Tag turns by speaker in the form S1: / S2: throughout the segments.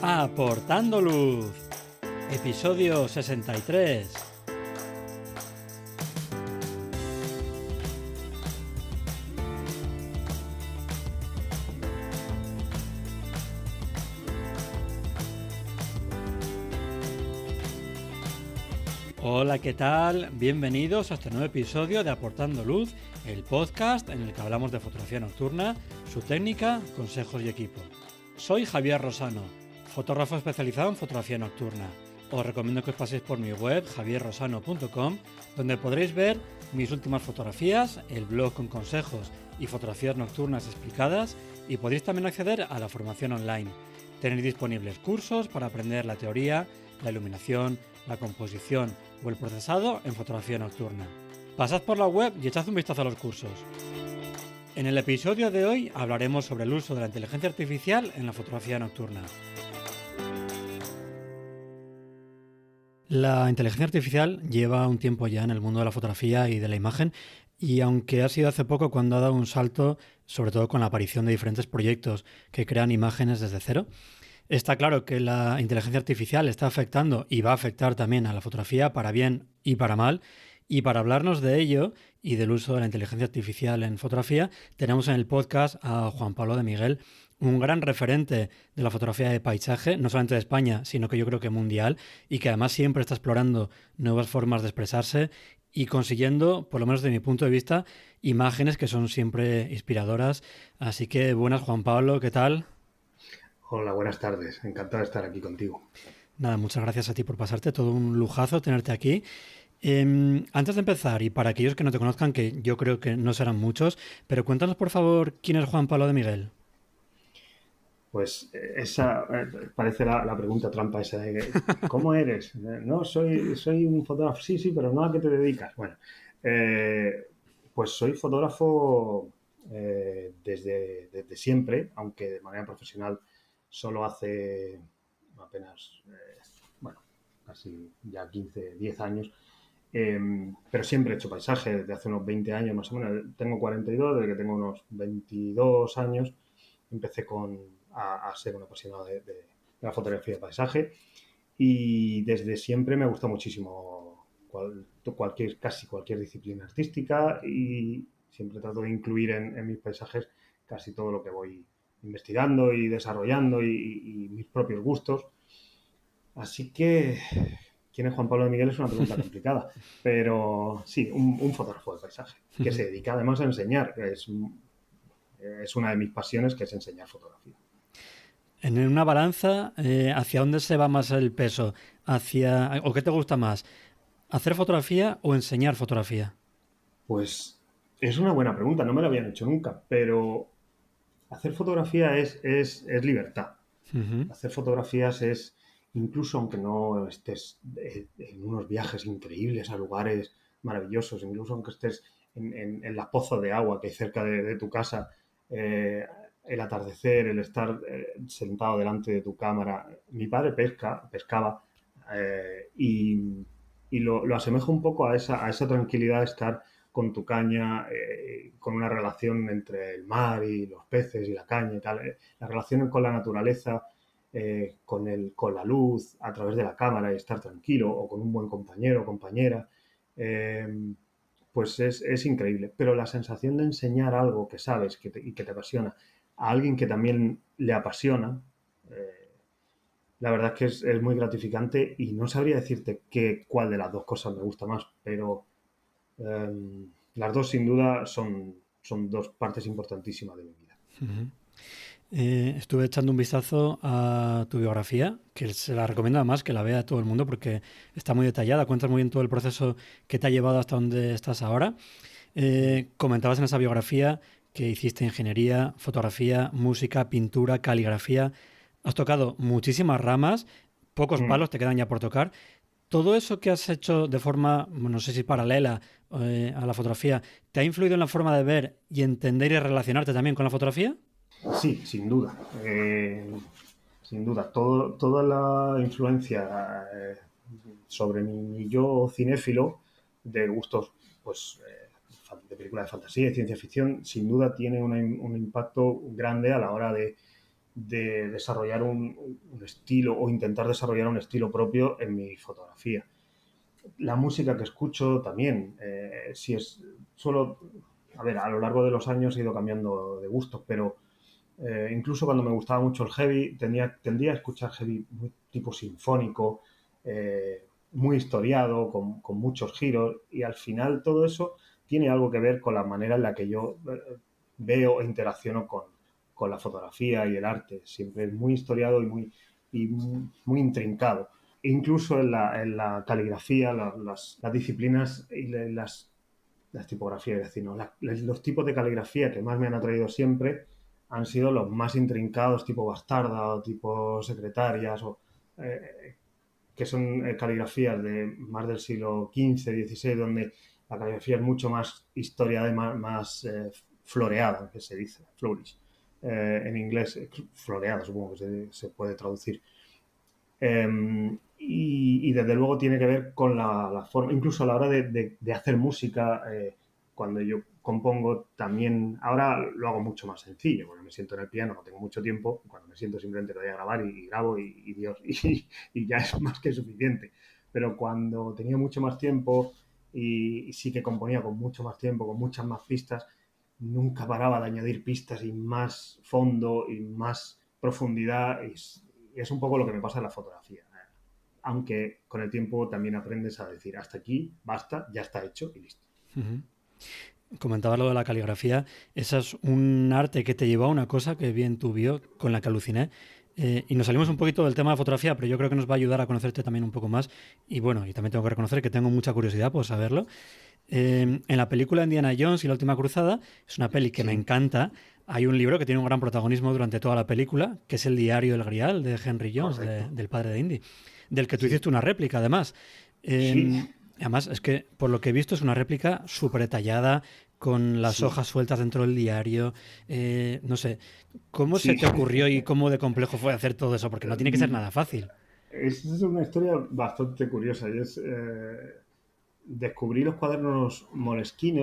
S1: Aportando Luz, episodio 63. Hola, ¿qué tal? Bienvenidos a este nuevo episodio de Aportando Luz, el podcast en el que hablamos de fotografía nocturna, su técnica, consejos y equipo. Soy Javier Rosano, fotógrafo especializado en fotografía nocturna. Os recomiendo que os paséis por mi web javierrosano.com, donde podréis ver mis últimas fotografías, el blog con consejos y fotografías nocturnas explicadas, y podéis también acceder a la formación online. Tenéis disponibles cursos para aprender la teoría, la iluminación, la composición o el procesado en fotografía nocturna. Pasad por la web y echad un vistazo a los cursos. En el episodio de hoy hablaremos sobre el uso de la inteligencia artificial en la fotografía nocturna. La inteligencia artificial lleva un tiempo ya en el mundo de la fotografía y de la imagen, y aunque ha sido hace poco cuando ha dado un salto, sobre todo con la aparición de diferentes proyectos que crean imágenes desde cero, está claro que la inteligencia artificial está afectando y va a afectar también a la fotografía para bien y para mal. Y para hablarnos de ello y del uso de la inteligencia artificial en fotografía, tenemos en el podcast a Juan Pablo de Miguel, un gran referente de la fotografía de paisaje, no solamente de España, sino que yo creo que mundial, y que además siempre está explorando nuevas formas de expresarse y consiguiendo, por lo menos desde mi punto de vista, imágenes que son siempre inspiradoras. Así que buenas, Juan Pablo, ¿qué tal?
S2: Hola, buenas tardes. Encantado de estar aquí contigo.
S1: Nada, muchas gracias a ti por pasarte, todo un lujazo tenerte aquí. Antes de empezar, y para aquellos que no te conozcan, que yo creo que no serán muchos, pero cuéntanos por favor quién es Juan Pablo de Miguel.
S2: Pues esa parece la pregunta trampa esa de ¿cómo eres? No, soy un fotógrafo, sí, pero no a qué te dedicas. Bueno, eh, pues soy fotógrafo desde siempre, aunque de manera profesional solo hace apenas, bueno, casi ya 15, 10 años. Pero siempre he hecho paisaje desde hace unos 20 años más o menos. Tengo 42, desde que tengo unos 22 años empecé a ser un apasionado de la fotografía de paisaje, y desde siempre me gusta muchísimo casi cualquier disciplina artística, y siempre trato de incluir en mis paisajes casi todo lo que voy investigando y desarrollando y mis propios gustos. Así que, ¿quién es Juan Pablo de Miguel? Es una pregunta complicada, pero sí, un fotógrafo de paisaje que se dedica además a enseñar. Es una de mis pasiones, que es enseñar fotografía.
S1: En una balanza, ¿hacia dónde se va más el peso? ¿O qué te gusta más? ¿Hacer fotografía o enseñar fotografía?
S2: Pues es una buena pregunta, no me la habían hecho nunca, pero hacer fotografía es libertad.
S1: Uh-huh.
S2: Hacer fotografías es, incluso aunque no estés en unos viajes increíbles a lugares maravillosos, incluso aunque estés en la poza de agua que hay cerca de tu casa, el atardecer, el estar sentado delante de tu cámara. Mi padre pescaba, y lo asemejo un poco a esa tranquilidad de estar con tu caña, con una relación entre el mar y los peces y la caña y tal. La relación con la naturaleza, con la luz, a través de la cámara, y estar tranquilo, o con un buen compañero o compañera, eh, pues es increíble. Pero la sensación de enseñar algo que sabes y que te apasiona a alguien que también le apasiona, eh, la verdad es que es muy gratificante, y no sabría decirte cuál de las dos cosas me gusta más, pero las dos sin duda son dos partes importantísimas de mi vida.
S1: Uh-huh. Estuve echando un vistazo a tu biografía, que se la recomiendo además que la vea todo el mundo porque está muy detallada, cuentas muy bien todo el proceso que te ha llevado hasta donde estás ahora. Comentabas en esa biografía que hiciste ingeniería, fotografía, música, pintura, caligrafía. Has tocado muchísimas ramas, pocos
S2: Mm.
S1: palos te quedan ya por tocar. Todo eso que has hecho de forma, no sé si paralela a la fotografía, ¿te ha influido en la forma de ver y entender y relacionarte también con la fotografía?
S2: Sí, sin duda. Sin duda. Toda la influencia sobre mi yo cinéfilo, de gustos, pues, de películas de fantasía y ciencia ficción, sin duda tiene un impacto grande a la hora de desarrollar un estilo o intentar desarrollar un estilo propio en mi fotografía. La música que escucho también, si es solo, a ver, a lo largo de los años he ido cambiando de gustos, pero incluso cuando me gustaba mucho el heavy, tendría a escuchar heavy muy tipo sinfónico, muy historiado, con muchos giros, y al final todo eso tiene algo que ver con la manera en la que yo veo e interacciono con la fotografía y el arte. Siempre es muy historiado y muy intrincado. Incluso en la caligrafía, las disciplinas y las tipografías, es decir, ¿no? Los tipos de caligrafía que más me han atraído siempre han sido los más intrincados, tipo bastarda o tipo secretarias, eh, que son caligrafías de más del siglo XV, XVI, donde la caligrafía es mucho más historiada y más floreada, que se dice, flourish. En inglés, floreada, supongo que se puede traducir. Y desde luego tiene que ver con la forma, incluso a la hora de hacer música, cuando yo compongo también, ahora lo hago mucho más sencillo, porque me siento en el piano, no tengo mucho tiempo, cuando me siento simplemente lo voy a grabar y grabo y Dios, y ya es más que suficiente. Pero cuando tenía mucho más tiempo y sí que componía con mucho más tiempo, con muchas más pistas, nunca paraba de añadir pistas y más fondo y más profundidad y es un poco lo que me pasa en la fotografía. Aunque con el tiempo también aprendes a decir hasta aquí, basta, ya está hecho y listo.
S1: Ujú. Comentabas lo de la caligrafía. Esa es un arte que te llevó a una cosa que vi en tu bio con la que aluciné. Y nos salimos un poquito del tema de fotografía, pero yo creo que nos va a ayudar a conocerte también un poco más. Y bueno, y también tengo que reconocer que tengo mucha curiosidad por saberlo. En la película Indiana Jones y la última cruzada, es una peli que me
S2: Sí,
S1: encanta. Hay un libro que tiene un gran protagonismo durante toda la película, que es El diario del Grial de Henry Jones,
S2: correcto.
S1: del padre de Indy, del que tú
S2: Sí,
S1: hiciste una réplica además.
S2: sí,
S1: Además, es que por lo que he visto es una réplica súper detallada, con las
S2: sí,
S1: hojas sueltas dentro del diario. No sé, ¿cómo se
S2: sí.
S1: te ocurrió y cómo de complejo fue hacer todo eso? Porque no tiene que ser nada fácil.
S2: Es una historia bastante curiosa y descubrí los cuadernos Moleskine,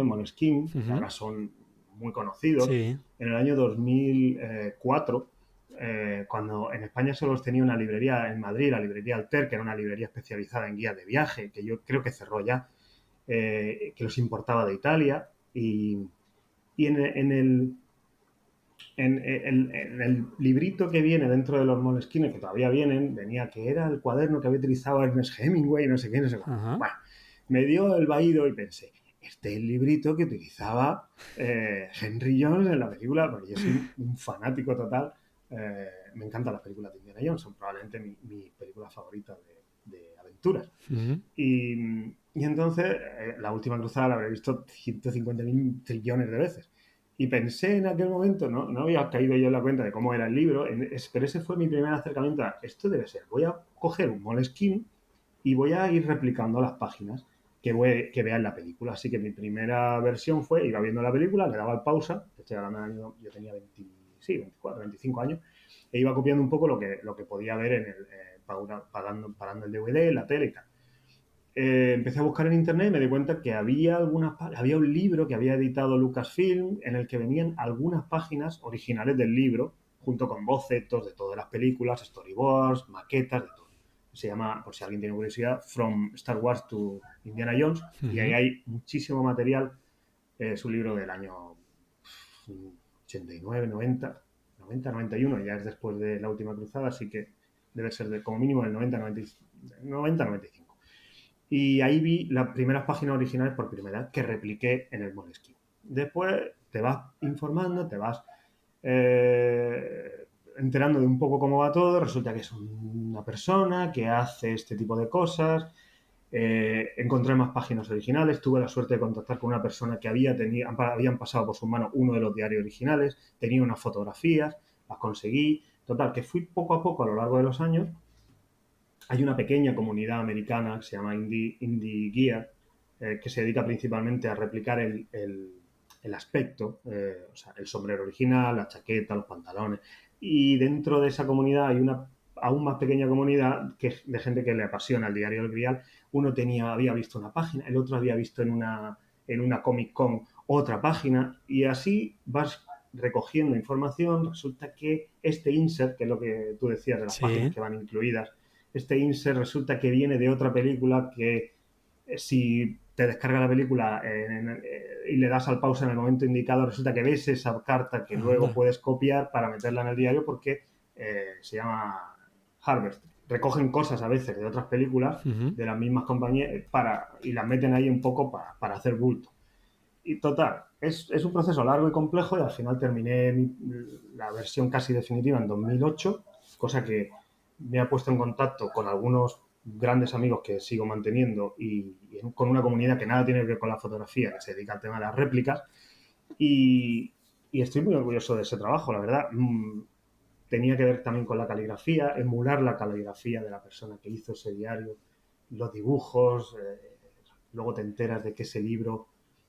S2: que
S1: Ujú.
S2: ahora son muy conocidos,
S1: Sí.
S2: en el año 2004, cuando en España solo los tenía una librería en Madrid, la librería Alter, que era una librería especializada en guías de viaje, que yo creo que cerró ya, que los importaba de Italia. Y en el librito que viene dentro de los Moleskine, que todavía vienen, venía que era el cuaderno que había utilizado Ernest Hemingway, no sé qué, no sé cuánto.
S1: Ajá.
S2: Bueno, me dio el vaído y pensé, este es el librito que utilizaba Henry Jones en la película, porque yo soy un fanático total. Me encantan las películas de Indiana Jones, son probablemente mi película favorita de aventuras.
S1: Ujú.
S2: Y entonces, la última cruzada la habré visto 150.000 trillones de veces. Y pensé en aquel momento, no había caído yo en la cuenta de cómo era el libro, pero ese fue mi primer acercamiento a esto debe ser. Voy a coger un Moleskine y voy a ir replicando las páginas que vea en la película. Así que mi primera versión fue, iba viendo la película, le daba el pausa, estoy hablando del año, yo tenía 20, sí, 24, 25 años, e iba copiando un poco lo que podía ver parando el DVD, la tele y tal. Empecé a buscar en internet y me di cuenta que había un libro que había editado Lucasfilm en el que venían algunas páginas originales del libro, junto con bocetos de todas las películas, storyboards, maquetas, de todo. Se llama, por si alguien tiene curiosidad, From Star Wars to Indiana Jones, y ahí
S1: Ujú.
S2: hay muchísimo material. Es un libro del año 89, 90, 90, 91, ya es después de la última cruzada, así que debe ser como mínimo del 90, 90, 95. Y ahí vi las primeras páginas originales por primera vez que repliqué en el Moleskine. Después te vas informando, te vas enterando de un poco cómo va todo. Resulta que es una persona que hace este tipo de cosas. Encontré más páginas originales. Tuve la suerte de contactar con una persona que habían pasado por sus manos uno de los diarios originales. Tenía unas fotografías, las conseguí. Total, que fui poco a poco a lo largo de los años. Hay una pequeña comunidad americana que se llama Indie Gear, que se dedica principalmente a replicar el aspecto, o sea, el sombrero original, la chaqueta, los pantalones. Y dentro de esa comunidad hay una aún más pequeña comunidad de gente que le apasiona el diario del Grial. Uno había visto una página, el otro había visto en una Comic Con otra página, y así vas recogiendo información, resulta que este insert, que es lo que tú decías de las páginas
S1: Sí.
S2: que van incluidas, este insert resulta que viene de otra película que si te descarga la película y le das al pausa en el momento indicado, resulta que ves esa carta que luego
S1: Anda.
S2: puedes copiar para meterla en el diario porque se llama Harvest. Recogen cosas a veces de otras películas
S1: Ujú.
S2: de las mismas compañías y las meten ahí un poco para hacer bulto. Y total, es un proceso largo y complejo y al final terminé la versión casi definitiva en 2008, cosa que me ha puesto en contacto con algunos grandes amigos que sigo manteniendo y con una comunidad que nada tiene que ver con la fotografía, que se dedica al tema de las réplicas y, y estoy muy orgulloso de ese trabajo, la verdad. Tenía que ver también con la caligrafía, emular la caligrafía de la persona que hizo ese diario, los dibujos, luego te enteras de que ese libro,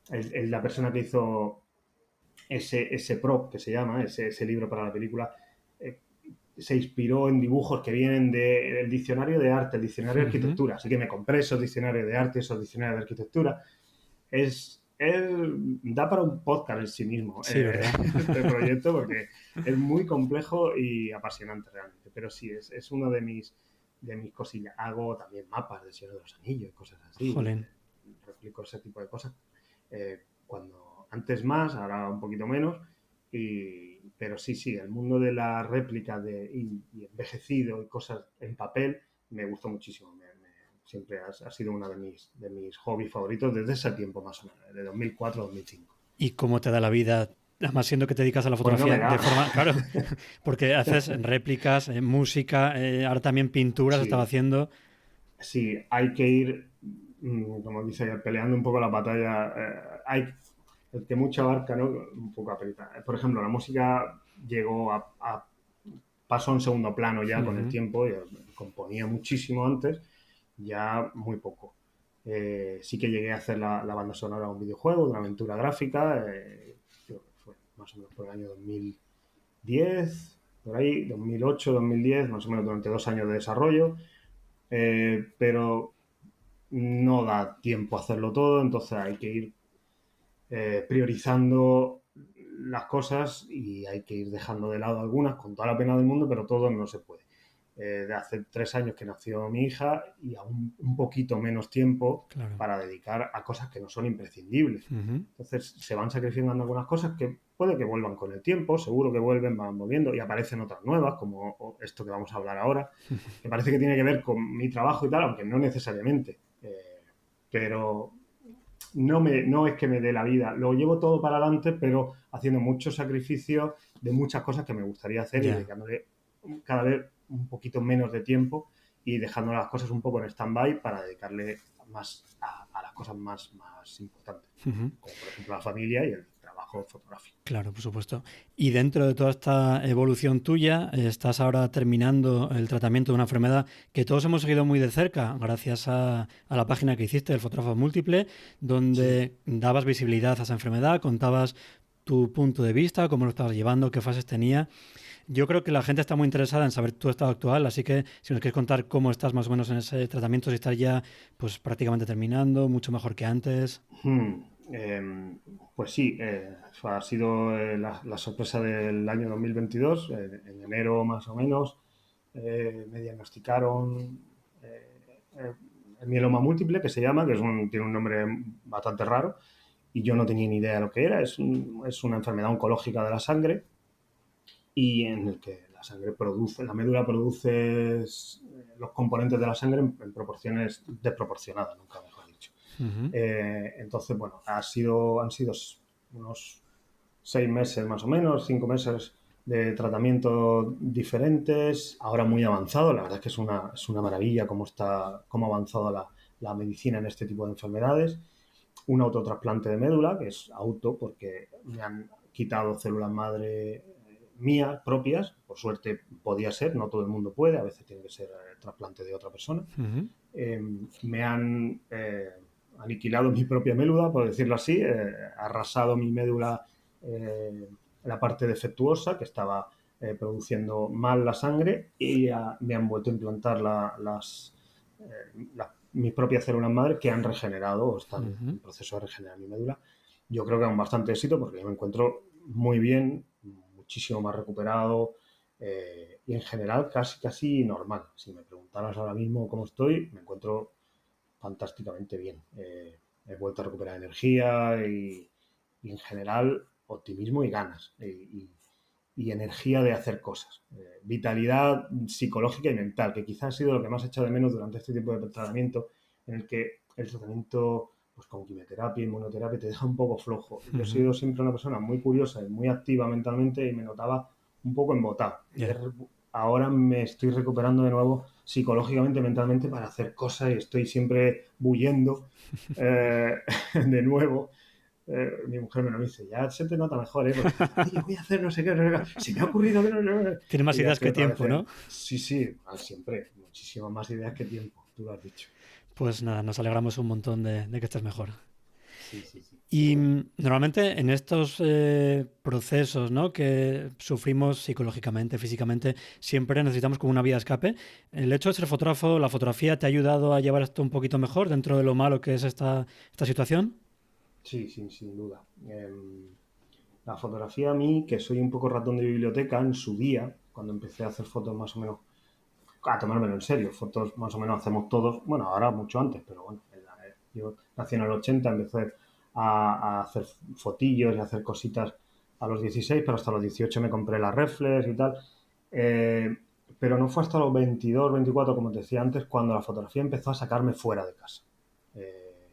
S2: la persona que hizo ese prop que se llama, ese libro para la película, eh, se inspiró en dibujos que vienen del diccionario de arte, el diccionario de
S1: Ujú.
S2: arquitectura. Así que me compré esos diccionarios de arte, esos diccionarios de arquitectura. Da para un podcast en sí mismo
S1: Sí, ¿verdad?
S2: este proyecto porque es muy complejo y apasionante realmente. Pero sí, es uno de mis cosillas. Hago también mapas de Señor de los Anillos y cosas así.
S1: Jolín.
S2: Replico ese tipo de cosas. Cuando antes más, ahora un poquito menos. Pero sí, el mundo de la réplica y envejecido y cosas en papel me gustó muchísimo. Siempre ha sido uno de mis hobbies favoritos desde ese tiempo más o menos, de 2004 a 2005.
S1: ¿Y cómo te da la vida? Además, siendo que te dedicas a la
S2: Pues no
S1: fotografía
S2: me
S1: de
S2: da.
S1: forma, claro, porque haces réplicas, música, ahora también pinturas estaba
S2: Sí,
S1: haciendo.
S2: sí, hay que ir, como dice, peleando un poco la batalla. El que mucha abarca, ¿no? Un poco aprieta. Por ejemplo, la música llegó pasó en segundo plano ya con el
S1: Ujú.
S2: tiempo. Yo componía muchísimo antes, ya muy poco. Sí que llegué a hacer la banda sonora de un videojuego, de una aventura gráfica. Creo que fue más o menos por el año 2010, por ahí, 2008, 2010, más o menos durante 2 años de desarrollo. Pero no da tiempo a hacerlo todo, entonces hay que ir priorizando las cosas y hay que ir dejando de lado algunas con toda la pena del mundo, pero todo no se puede. De hace 3 años que nació mi hija y aún un poquito menos tiempo
S1: Claro.
S2: para dedicar a cosas que no son imprescindibles.
S1: Ujú.
S2: Entonces se van sacrificando algunas cosas que puede que vuelvan con el tiempo, seguro que vuelven, van volviendo y aparecen otras nuevas, como esto que vamos a hablar ahora, que parece que tiene que ver con mi trabajo y tal, aunque no necesariamente. Pero no es que me dé la vida, lo llevo todo para adelante, pero haciendo muchos sacrificios de muchas cosas que me gustaría hacer y
S1: Ya.
S2: dedicándole cada vez un poquito menos de tiempo y dejando las cosas un poco en stand-by para dedicarle más a las cosas más importantes,
S1: Ujú.
S2: como por ejemplo la familia y el trabajo fotográfico.
S1: Claro, por supuesto. Y dentro de toda esta evolución tuya, estás ahora terminando el tratamiento de una enfermedad que todos hemos seguido muy de cerca, gracias a la página que hiciste, el Fotógrafo Múltiple,
S2: Sí.
S1: donde dabas visibilidad a esa enfermedad, contabas tu punto de vista, cómo lo estabas llevando, qué fases tenía. Yo creo que la gente está muy interesada en saber tu estado actual, así que si nos quieres contar cómo estás más o menos en ese tratamiento, si estás ya pues prácticamente terminando, mucho mejor que antes.
S2: Hmm, pues sí, ha sido la sorpresa del año 2022. En enero más o menos me diagnosticaron el mieloma múltiple, que se llama, tiene un nombre bastante raro, y yo no tenía ni idea de lo que era. Es una enfermedad oncológica de la sangre y en el que la médula produce los componentes de la sangre en proporciones desproporcionadas, nunca mejor dicho.
S1: Ujú.
S2: Entonces, bueno, han sido unos 6 meses más o menos, 5 meses de tratamiento diferentes, ahora muy avanzado. La verdad es que es una maravilla cómo ha avanzado la medicina en este tipo de enfermedades. Un autotrasplante de médula, que es auto porque me han quitado células madre mías propias. Por suerte podía ser, no todo el mundo puede, a veces tiene que ser trasplante de otra persona.
S1: Ujú.
S2: Me han aniquilado mi propia médula, por decirlo así, arrasado mi médula, la parte defectuosa que estaba produciendo mal la sangre y me han vuelto a implantar mis propias células madre que han regenerado o están
S1: Ujú.
S2: en proceso de regenerar mi médula. Yo creo que con bastante éxito porque yo me encuentro muy bien muchísimo más recuperado y en general casi normal. Si me preguntaras ahora mismo cómo estoy, me encuentro fantásticamente bien. He vuelto a recuperar energía y en general optimismo y ganas y energía de hacer cosas. Vitalidad psicológica y mental, que quizás ha sido lo que más he echado de menos durante este tipo de tratamiento, en el que el tratamiento pues, con quimioterapia, inmunoterapia, te deja un poco flojo. Yo he sido siempre una persona muy curiosa y muy activa mentalmente y me notaba un poco embotado.
S1: Yeah.
S2: Ahora me estoy recuperando de nuevo psicológicamente, mentalmente para hacer cosas y estoy siempre bullendo de nuevo. Mi mujer me lo dice, ya se te nota mejor, ¿eh? Porque, oye, voy a hacer no sé qué, no sé qué. Se me ha ocurrido que no sé qué.
S1: Tiene más
S2: Y ya
S1: ideas
S2: estoy
S1: que
S2: otra vez
S1: tiempo,
S2: en...
S1: ¿no?
S2: Sí, siempre. Muchísimas más ideas que tiempo, tú lo has dicho.
S1: Pues nada, nos alegramos un montón de que estés mejor.
S2: Sí.
S1: Y normalmente en estos procesos, ¿no?, que sufrimos psicológicamente, físicamente, siempre necesitamos como una vía de escape. El hecho de ser fotógrafo, la fotografía, ¿te ha ayudado a llevar esto un poquito mejor dentro de lo malo que es esta situación?
S2: Sí, sin duda. La fotografía a mí, que soy un poco ratón de biblioteca, en su día, cuando empecé a hacer fotos más o menos, a tomármelo en serio, fotos más o menos hacemos todos, bueno, ahora mucho antes, pero bueno, yo nací en el 80, empecé a hacer fotillos y a hacer cositas a los 16, pero hasta los 18 me compré las reflex y tal. Eh, pero no fue hasta los 22, 24, como te decía antes, cuando la fotografía empezó a sacarme fuera de casa. Eh,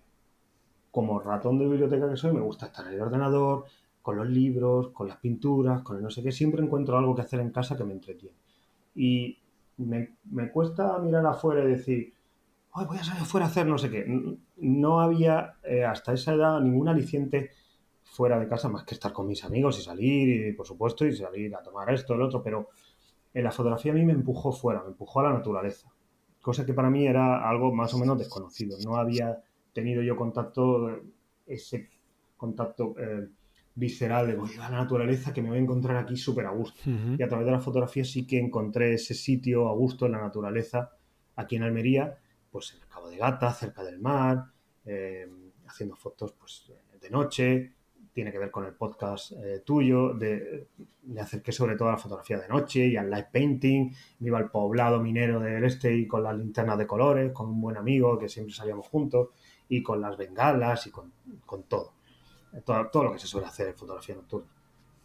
S2: Como ratón de biblioteca que soy, me gusta estar en el ordenador, con los libros, con las pinturas, con el no sé qué. Siempre encuentro algo que hacer en casa que me entretiene. Y me cuesta mirar afuera y decir, ay, voy a salir afuera a hacer no sé qué. No había hasta esa edad ningún aliciente fuera de casa más que estar con mis amigos y salir, y por supuesto, y salir a tomar esto, el otro, pero en la fotografía a mí me empujó fuera, me empujó a la naturaleza, cosa que para mí era algo más o menos desconocido. No había tenido yo contacto, ese contacto visceral de voy a la naturaleza que me voy a encontrar aquí súper a gusto.
S1: Ujú.
S2: Y a través de la fotografía sí que encontré ese sitio a gusto en la naturaleza, aquí en Almería, pues en el Cabo de Gata, cerca del mar, eh, haciendo fotos pues, de noche. Tiene que ver con el podcast tuyo, me acerqué sobre todo a la fotografía de noche y al light painting. Me iba al poblado minero del este y con las linternas de colores, con un buen amigo que siempre salíamos juntos, y con las bengalas y con todo lo que se suele hacer en fotografía nocturna.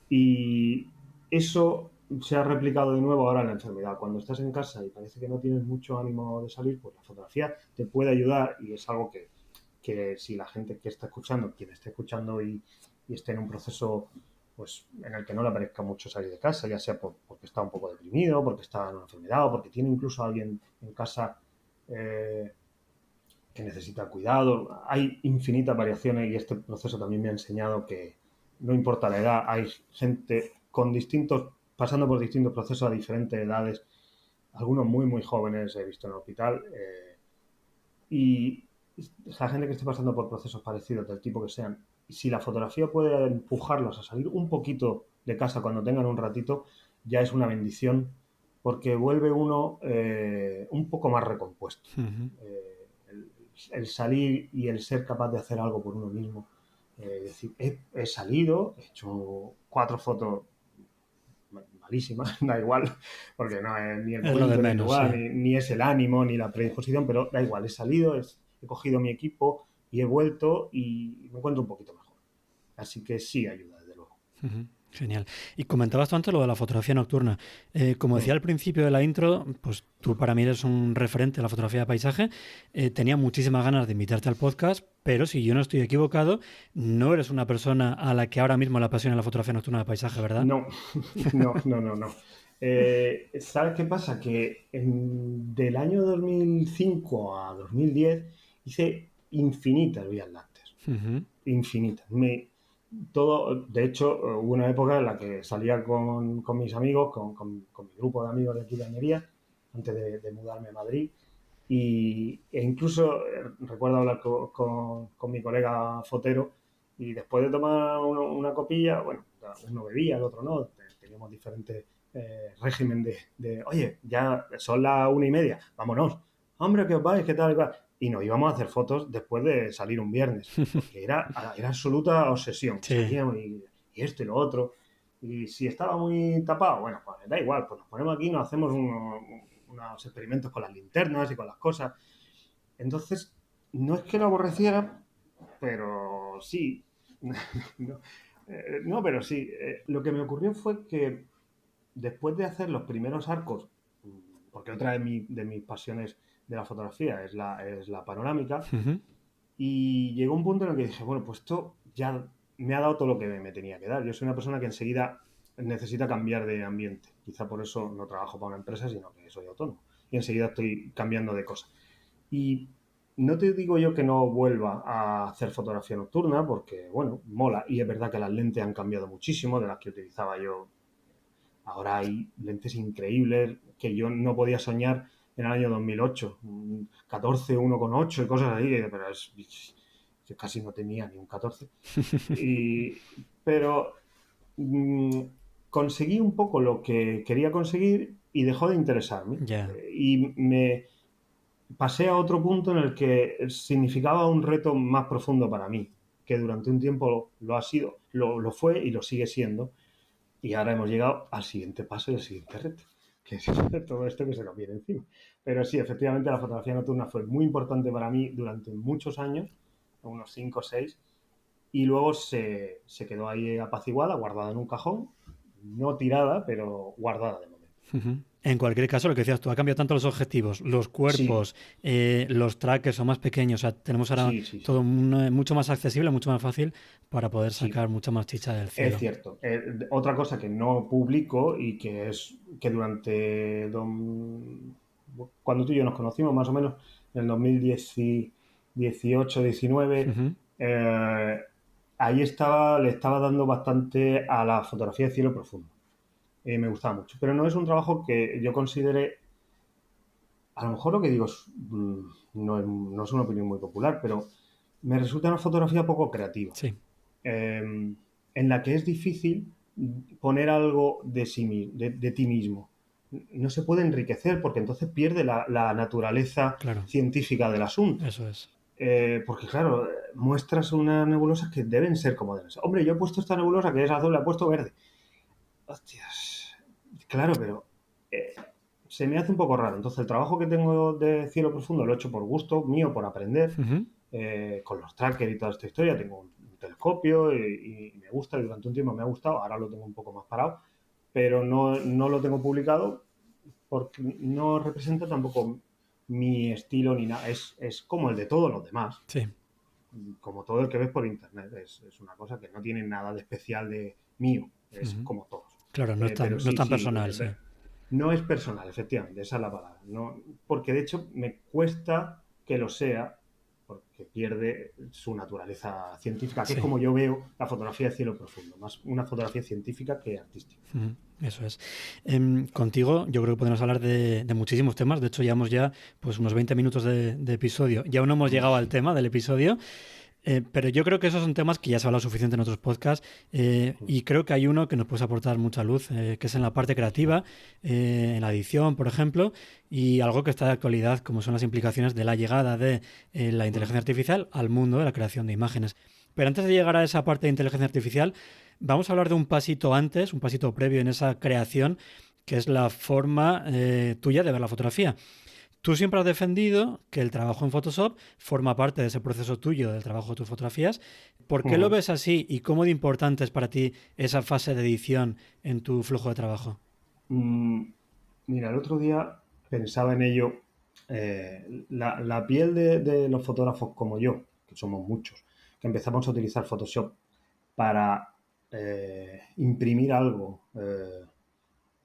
S2: Y eso se ha replicado de nuevo ahora en la enfermedad. Cuando estás en casa y parece que no tienes mucho ánimo de salir, pues la fotografía te puede ayudar y es algo que si la gente que está escuchando, quien esté escuchando y esté en un proceso pues en el que no le parezca mucho salir de casa, ya sea porque está un poco deprimido, porque está en una enfermedad o porque tiene incluso a alguien en casa eh, que necesita cuidado. Hay infinitas variaciones y este proceso también me ha enseñado que no importa la edad, hay gente con distintos, pasando por distintos procesos a diferentes edades, algunos muy jóvenes he visto en el hospital, y la gente que esté pasando por procesos parecidos del tipo que sean, si la fotografía puede empujarlos a salir un poquito de casa cuando tengan un ratito, ya es una bendición porque vuelve uno un poco más recompuesto.
S1: Ujú.
S2: El salir y el ser capaz de hacer algo por uno mismo. Decir, he salido, he hecho 4 fotos malísimas, da igual, porque no es ni el
S1: Es lo de
S2: momento, ni el
S1: menos,
S2: lugar,
S1: sí.
S2: ni es el ánimo, ni la predisposición, pero da igual, he salido, he cogido mi equipo y he vuelto y me encuentro un poquito mejor. Así que sí ayuda, desde luego.
S1: Ujú. Genial. Y comentabas tú antes lo de la fotografía nocturna. Como decía
S2: Mm.
S1: al principio de la intro, pues tú para mí eres un referente de la fotografía de paisaje. Tenía muchísimas ganas de invitarte al podcast, pero si yo no estoy equivocado, no eres una persona a la que ahora mismo le apasiona la fotografía nocturna de paisaje, ¿verdad?
S2: No, no. ¿Sabes qué pasa? Que del año 2005 a 2010 hice infinitas vías lácteas,
S1: Ujú.
S2: infinitas. De hecho, hubo una época en la que salía con mis amigos, con mi grupo de amigos de aquí de Almería, antes de mudarme a Madrid, e incluso recuerdo hablar con mi colega fotero y después de tomar una copilla, bueno, uno bebía, el otro no, teníamos diferentes régimen oye, ya son las 1:30, vámonos, hombre, que os vais, qué tal, y cual. Y nos íbamos a hacer fotos después de salir un viernes, porque era absoluta obsesión.
S1: Sí.
S2: Salíamos y esto y lo otro. Y si estaba muy tapado, bueno, pues da igual, pues nos ponemos aquí y nos hacemos unos experimentos con las linternas y con las cosas. Entonces, no es que lo aborreciera, pero sí. no, no, pero sí. Lo que me ocurrió fue que después de hacer los primeros arcos, porque otra de mis pasiones de la fotografía es la panorámica,
S1: Ujú.
S2: y llegó un punto en el que dije, bueno, pues esto ya me ha dado todo lo que me tenía que dar. Yo soy una persona que enseguida necesita cambiar de ambiente. Quizá por eso no trabajo para una empresa, sino que soy autónomo. Y enseguida estoy cambiando de cosas. Y no te digo yo que no vuelva a hacer fotografía nocturna, porque, bueno, mola. Y es verdad que las lentes han cambiado muchísimo de las que utilizaba yo. Ahora hay lentes increíbles que yo no podía soñar en el año 2008. 14, 1,8 y cosas así, pero yo casi no tenía ni un 14. Pero mm, conseguí un poco lo que quería conseguir y dejó de interesarme.
S1: Ya.
S2: Y me pasé a otro punto en el que significaba un reto más profundo para mí, que durante un tiempo lo ha sido, lo fue y lo sigue siendo. Y ahora hemos llegado al siguiente paso y al siguiente reto, que es todo esto que se nos viene encima. Pero sí, efectivamente la fotografía nocturna fue muy importante para mí durante muchos años, unos 5 o 6, y luego se quedó ahí apaciguada, guardada en un cajón, no tirada, pero guardada de momento.
S1: Ujú. En cualquier caso, lo que decías tú, ha cambiado tanto los objetivos, los
S2: Sí,
S1: cuerpos, los trackers son más pequeños, o sea, tenemos ahora
S2: sí, sí,
S1: todo
S2: sí,
S1: mucho más accesible, mucho más fácil para poder
S2: sí.
S1: sacar mucha más chicha del
S2: Es
S1: cielo.
S2: cierto. Otra cosa que no publico y que es que cuando tú y yo nos conocimos, más o menos en el 2018, 19,
S1: Ujú.
S2: eh, le estaba dando bastante a la fotografía de cielo profundo. Me gustaba mucho. Pero no es un trabajo que yo considere, a lo mejor lo que digo no es una opinión muy popular, pero me resulta una fotografía poco creativa
S1: Sí,
S2: en la que es difícil poner algo de ti mismo. No se puede enriquecer porque entonces pierde la naturaleza
S1: claro,
S2: científica del asunto.
S1: eso es.
S2: Porque claro, muestras unas nebulosas que deben ser como deben ser. Hombre, yo he puesto esta nebulosa que es azul, la he puesto verde. Hostias. Claro, pero eh, se me hace un poco raro. Entonces el trabajo que tengo de cielo profundo lo he hecho por gusto mío, por aprender
S1: Ujú.
S2: con los trackers y toda esta historia. Tengo un telescopio y me gusta, y durante un tiempo me ha gustado, ahora lo tengo un poco más parado, pero no lo tengo publicado porque no representa tampoco mi estilo ni nada, es como el de todos los demás,
S1: Sí,
S2: como todo el que ves por internet, es una cosa que no tiene nada de especial de mío, es
S1: ujú.
S2: como todos.
S1: Claro,
S2: Pero
S1: no es
S2: sí,
S1: tan
S2: sí,
S1: personal, sí.
S2: no es personal, efectivamente, esa es la palabra. No, porque de hecho me cuesta que lo sea, porque pierde su naturaleza científica, que es
S1: Sí.
S2: como yo veo la fotografía de cielo profundo, más una fotografía científica que artística.
S1: Ujú. Eso es. Contigo yo creo que podemos hablar de muchísimos temas. De hecho, llevamos ya pues unos 20 minutos de episodio. Ya aún no hemos llegado al tema del episodio. Pero yo creo que esos son temas que ya se ha hablado suficiente en otros podcasts y creo que hay uno que nos puede aportar mucha luz, que es en la parte creativa, en la edición, por ejemplo, y algo que está de actualidad, como son las implicaciones de la llegada de la inteligencia artificial al mundo de la creación de imágenes. Pero antes de llegar a esa parte de inteligencia artificial, vamos a hablar de un pasito antes, un pasito previo en esa creación, que es la forma tuya de ver la fotografía. Tú siempre has defendido que el trabajo en Photoshop forma parte de ese proceso tuyo del trabajo de tus fotografías. ¿Por qué lo
S2: Uh-huh.
S1: ves así y cómo de importante es para ti esa fase de edición en tu flujo de trabajo?
S2: Mm, Mira, el otro día pensaba en ello. La piel de los fotógrafos como yo, que somos muchos, que empezamos a utilizar Photoshop para imprimir algo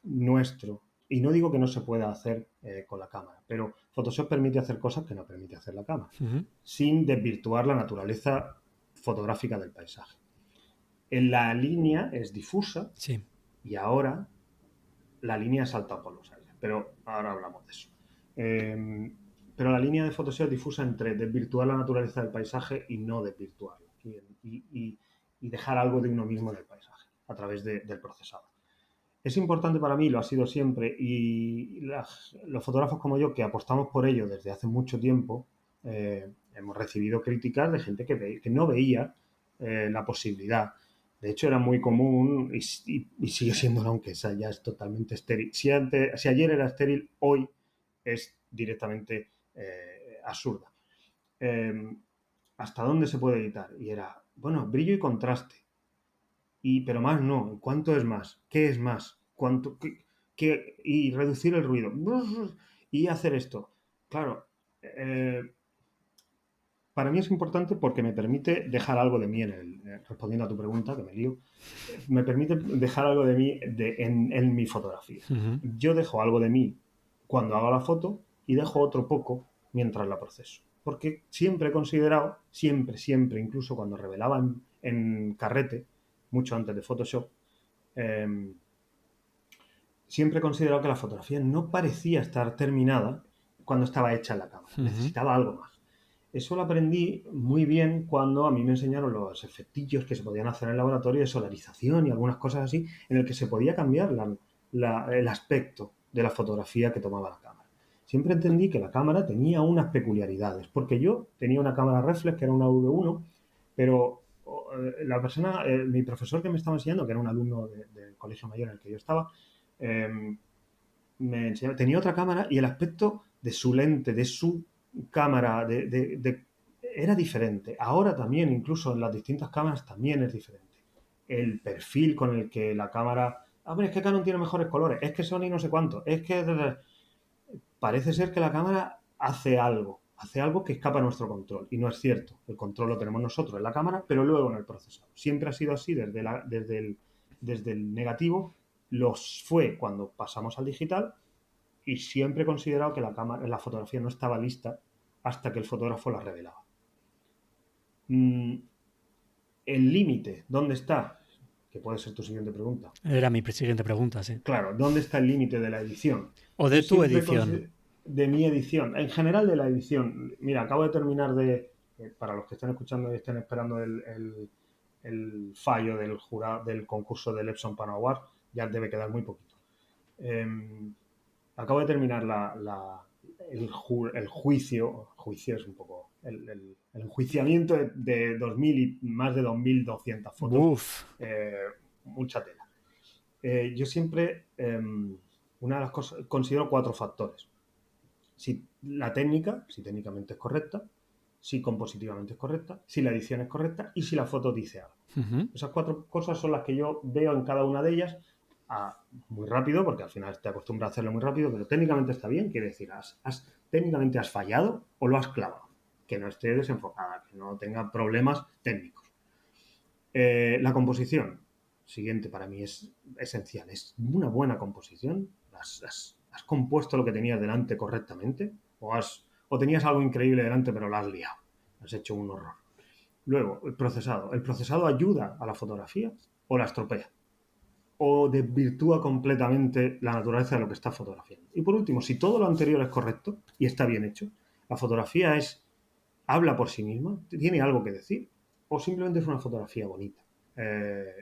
S2: nuestro. Y no digo que no se pueda hacer con la cámara, pero Photoshop permite hacer cosas que no permite hacer la cámara,
S1: Ujú.
S2: sin desvirtuar la naturaleza fotográfica del paisaje. En la línea es difusa
S1: Sí.
S2: y ahora la línea ha saltado por los aires, pero ahora hablamos de eso. Eh, pero la línea de Photoshop es difusa entre desvirtuar la naturaleza del paisaje y no desvirtuarla, y dejar algo de uno mismo en el paisaje a través del procesado. Es importante para mí, lo ha sido siempre, y los fotógrafos como yo, que apostamos por ello desde hace mucho tiempo, hemos recibido críticas de gente que no veía la posibilidad. De hecho, era muy común y sigue siendo, aunque esa ya es totalmente estéril. Si ayer era estéril, hoy es directamente absurda. Eh, ¿Hasta dónde se puede editar? Y era, bueno, brillo y contraste. Pero más no. ¿Cuánto es más? ¿Qué es más? ¿Cuánto? Y reducir el ruido. Y hacer esto. Claro, para mí es importante porque me permite dejar algo de mí respondiendo a tu pregunta, que me lío, me permite dejar algo de mí en mi fotografía.
S1: Ujú.
S2: Yo dejo algo de mí cuando hago la foto y dejo otro poco mientras la proceso. Porque siempre he considerado, siempre, incluso cuando revelaba en Carrete, mucho antes de Photoshop, eh, siempre he considerado que la fotografía no parecía estar terminada cuando estaba hecha en la cámara.
S1: Ujú.
S2: Necesitaba algo más. Eso lo aprendí muy bien cuando a mí me enseñaron los efectillos que se podían hacer en el laboratorio de solarización y algunas cosas así, en el que se podía cambiar el aspecto de la fotografía que tomaba la cámara. Siempre entendí que la cámara tenía unas peculiaridades, porque yo tenía una cámara reflex que era una V1, pero mi profesor que me estaba enseñando, que era un alumno del colegio mayor en el que yo estaba, eh, tenía otra cámara y el aspecto de su lente, de su cámara, era diferente. Ahora también, incluso en las distintas cámaras, también es diferente. El perfil con el que la cámara... Hombre, es que Canon tiene mejores colores, es que Sony no sé cuánto, es que... Parece ser que la cámara hace algo que escapa a nuestro control. Y no es cierto. El control lo tenemos nosotros en la cámara, pero luego en el procesador. Siempre ha sido así desde el negativo. Los fue cuando pasamos al digital y siempre he considerado que la fotografía no estaba lista hasta que el fotógrafo la revelaba. El límite, ¿dónde está? Que puede ser tu siguiente pregunta.
S1: Era mi siguiente pregunta, sí.
S2: Claro, ¿dónde está el límite de la edición?
S1: O de
S2: Yo
S1: tu
S2: siempre
S1: edición.
S2: de mi edición, en general de la edición. Mira, acabo de terminar para los que estén escuchando y estén esperando el fallo del concurso del Epson Pan Award, ya debe quedar muy poquito. Eh, Acabo de terminar el juicio es un poco, el enjuiciamiento de 2000 y más de 2200 fotos,
S1: Uf.
S2: eh, mucha tela. Yo siempre, una de las cosas, considero cuatro factores. Si técnicamente es correcta, si compositivamente es correcta, si la edición es correcta y si la foto dice algo.
S1: Ujú.
S2: Esas cuatro cosas son las que yo veo en cada una de ellas muy rápido, porque al final te acostumbras a hacerlo muy rápido, pero técnicamente está bien, quiere decir, técnicamente has fallado o lo has clavado, que no esté desenfocada, que no tenga problemas técnicos. La composición, siguiente, para mí es esencial. Es una buena composición. Has compuesto lo que tenías delante correctamente o tenías algo increíble delante pero lo has liado. Has hecho un horror. Luego, el procesado. ¿El procesado ayuda a la fotografía o la estropea? ¿O desvirtúa completamente la naturaleza de lo que está fotografiando? Y por último, si todo lo anterior es correcto y está bien hecho, la fotografía habla por sí misma, tiene algo que decir, o simplemente es una fotografía bonita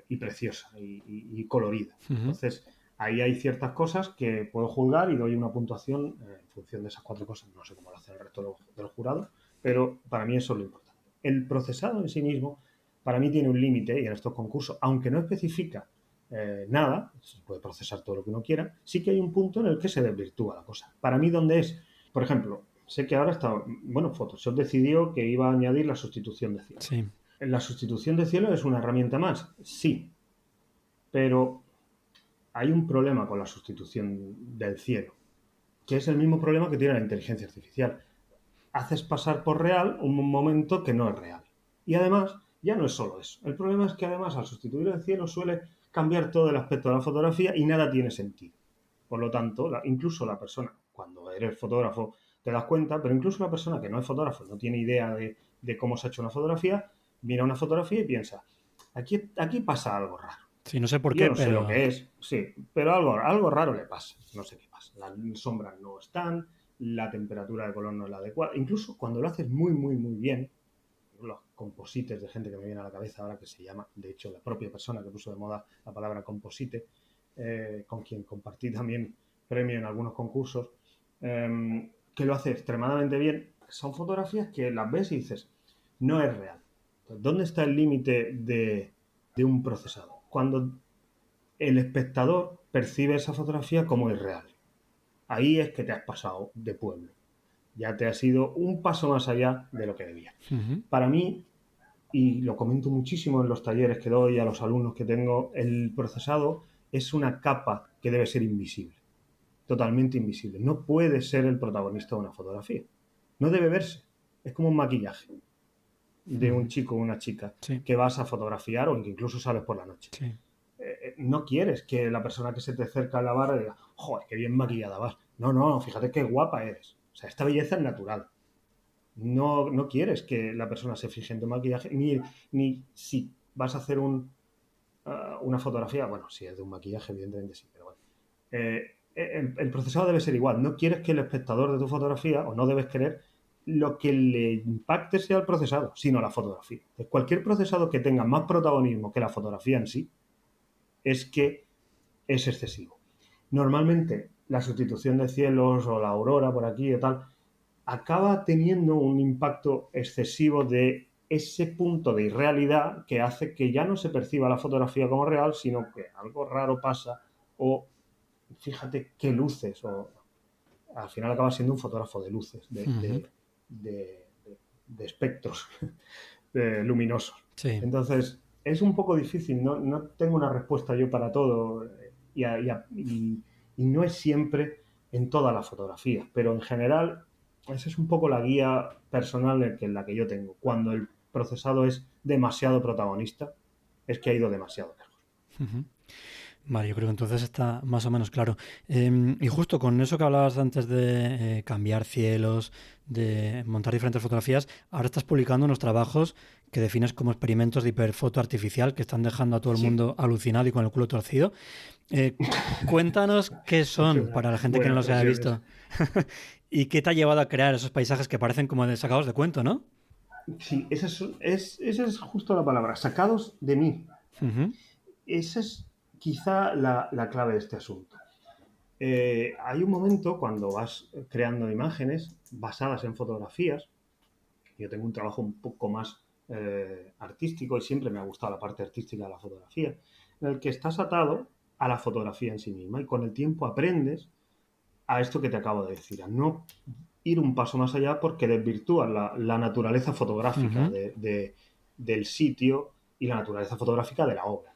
S2: y preciosa y colorida.
S1: Ujú.
S2: Entonces, ahí hay ciertas cosas que puedo juzgar y doy una puntuación en función de esas cuatro cosas. No sé cómo lo hace el resto de los jurados, pero para mí eso es lo importante. El procesado en sí mismo, para mí tiene un límite y en estos concursos, aunque no especifica nada, se puede procesar todo lo que uno quiera, sí que hay un punto en el que se desvirtúa la cosa. Para mí, ¿dónde es? Por ejemplo, sé que ahora Photoshop decidió que iba a añadir la sustitución de cielo.
S1: Sí.
S2: ¿La sustitución de cielo es una herramienta más? Sí, pero hay un problema con la sustitución del cielo, que es el mismo problema que tiene la inteligencia artificial. Haces pasar por real un momento que no es real. Y además, ya no es solo eso. El problema es que además al sustituir el cielo suele cambiar todo el aspecto de la fotografía y nada tiene sentido. Por lo tanto, incluso la persona, cuando eres fotógrafo, te das cuenta, pero incluso la persona que no es fotógrafo, no tiene idea de cómo se ha hecho una fotografía, mira una fotografía y piensa, aquí pasa algo raro.
S1: Sí, no sé por
S2: Yo
S1: qué,
S2: no sé lo
S1: pero...
S2: que es, sí, pero algo raro le pasa. No sé qué pasa. Las sombras no están, la temperatura de color no es la adecuada. Incluso cuando lo haces muy bien, los composites de gente que me viene a la cabeza ahora que se llama, de hecho, la propia persona que puso de moda la palabra composite, con quien compartí también premio en algunos concursos, que lo hace extremadamente bien. Son fotografías que las ves y dices, no es real. Entonces, ¿dónde está el límite de un procesado. Cuando el espectador percibe esa fotografía como irreal. Ahí es que te has pasado de pueblo. Ya te has ido un paso más allá de lo que debía.
S1: Ujú.
S2: Para mí, y lo comento muchísimo en los talleres que doy a los alumnos que tengo, el procesado es una capa que debe ser invisible, totalmente invisible. No puede ser el protagonista de una fotografía. No debe verse. Es como un maquillaje de un
S1: Ujú.
S2: chico o una chica
S1: Sí,
S2: que vas a fotografiar o que incluso sales por la noche.
S1: sí.
S2: No quieres que la persona que se te acerca a la barra diga, joder, qué bien maquillada vas. No, no, fíjate qué guapa eres. O sea, esta belleza es natural. No, no quieres que la persona se fije en tu maquillaje, ni si vas a hacer una fotografía, bueno, si es de un maquillaje, evidentemente sí, pero bueno. El procesado debe ser igual. No quieres que el espectador de tu fotografía, o no debes querer, lo que le impacte sea el procesado, sino la fotografía. Entonces, cualquier procesado que tenga más protagonismo que la fotografía en sí, es que es excesivo. Normalmente, la sustitución de cielos o la aurora por aquí y tal, acaba teniendo un impacto excesivo de ese punto de irrealidad que hace que ya no se perciba la fotografía como real, sino que algo raro pasa o fíjate qué luces, o al final acaba siendo un fotógrafo de luces,
S1: Ujú.
S2: de, de espectros luminosos.
S1: Sí.
S2: Entonces, es un poco difícil, no tengo una respuesta yo para todo y no es siempre en todas las fotografías, pero en general esa es un poco la guía personal en la que yo tengo. Cuando el procesado es demasiado protagonista, es que ha ido demasiado lejos.
S1: Ujú. Vale, yo creo que entonces está más o menos claro. Y justo con eso que hablabas antes de cambiar cielos, de montar diferentes fotografías, ahora estás publicando unos trabajos que defines como experimentos de hiperfoto artificial que están dejando a todo el
S2: Sí,
S1: mundo alucinado y con el culo torcido. Eh, Cuéntanos qué
S2: es
S1: son
S2: una
S1: para la gente que no
S2: buena
S1: los haya
S2: expresión esa.
S1: visto y qué te ha llevado a crear esos paisajes que parecen como de sacados de cuento, ¿no?
S2: Sí, esa es justo la palabra, sacados de mí.
S1: Ujú.
S2: Esa es quizá la clave de este asunto. Hay un momento cuando vas creando imágenes basadas en fotografías. Yo tengo un trabajo un poco más artístico y siempre me ha gustado la parte artística de la fotografía, en el que estás atado a la fotografía en sí misma y con el tiempo aprendes a esto que te acabo de decir, a no ir un paso más allá porque desvirtúas la naturaleza fotográfica
S1: Ujú.
S2: del sitio y la naturaleza fotográfica de la obra.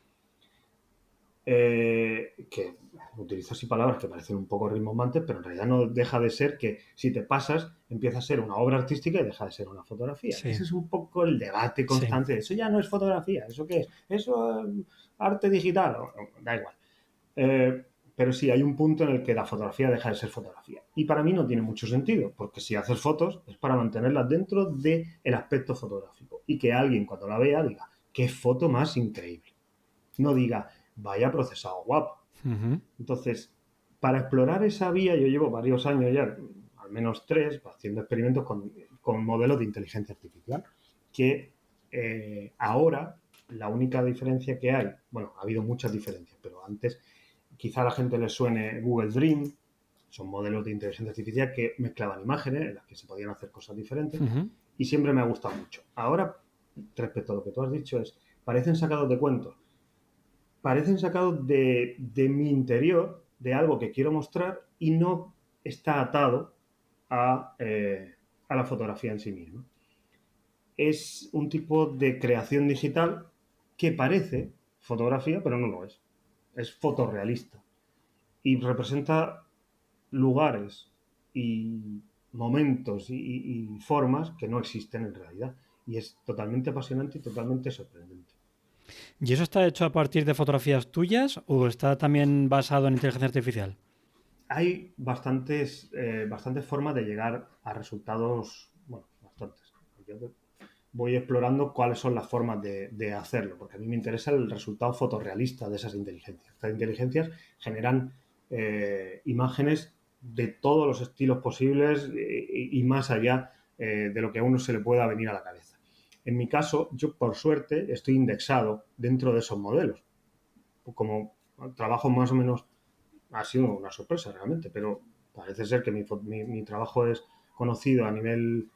S2: Que utilizo así palabras que parecen un poco rimbombantes, pero en realidad no deja de ser que si te pasas empieza a ser una obra artística y deja de ser una fotografía.
S1: Sí,
S2: Ese es un poco el debate
S1: sí.
S2: constante. Eso ya no es fotografía, ¿eso qué es? ¿Eso es arte digital? Da igual. Eh, pero sí, hay un punto en el que la fotografía deja de ser fotografía. Y para mí no tiene mucho sentido, porque si haces fotos es para mantenerlas dentro del aspecto fotográfico. Y que alguien cuando la vea diga, qué foto más increíble. No diga, vaya procesado guapo.
S1: Ujú.
S2: Entonces, para explorar esa vía, yo llevo varios años ya, al menos tres, haciendo experimentos con modelos de inteligencia artificial, que ahora la única diferencia que hay, bueno, ha habido muchas diferencias, pero antes quizá a la gente le suene Google Dream, son modelos de inteligencia artificial que mezclaban imágenes en las que se podían hacer cosas diferentes
S1: Ujú.
S2: y siempre me ha gustado mucho. Ahora, respecto a lo que tú has dicho, parecen sacados de cuentos, parecen sacados de mi interior, de algo que quiero mostrar y no está atado a la fotografía en sí misma. Es un tipo de creación digital que parece fotografía, pero no lo es. Es fotorrealista y representa lugares y momentos y formas que no existen en realidad. Y es totalmente apasionante y totalmente sorprendente.
S1: ¿Y eso está hecho a partir de fotografías tuyas o está también basado en inteligencia artificial?
S2: Hay bastantes formas de llegar a resultados, bueno, bastantes. Yo voy explorando cuáles son las formas de hacerlo, porque a mí me interesa el resultado fotorrealista de esas inteligencias. Estas inteligencias generan imágenes de todos los estilos posibles y más allá de lo que a uno se le pueda venir a la cabeza. En mi caso, yo por suerte estoy indexado dentro de esos modelos. Como trabajo más o menos, ha sido una sorpresa realmente, pero parece ser que mi trabajo es conocido a nivel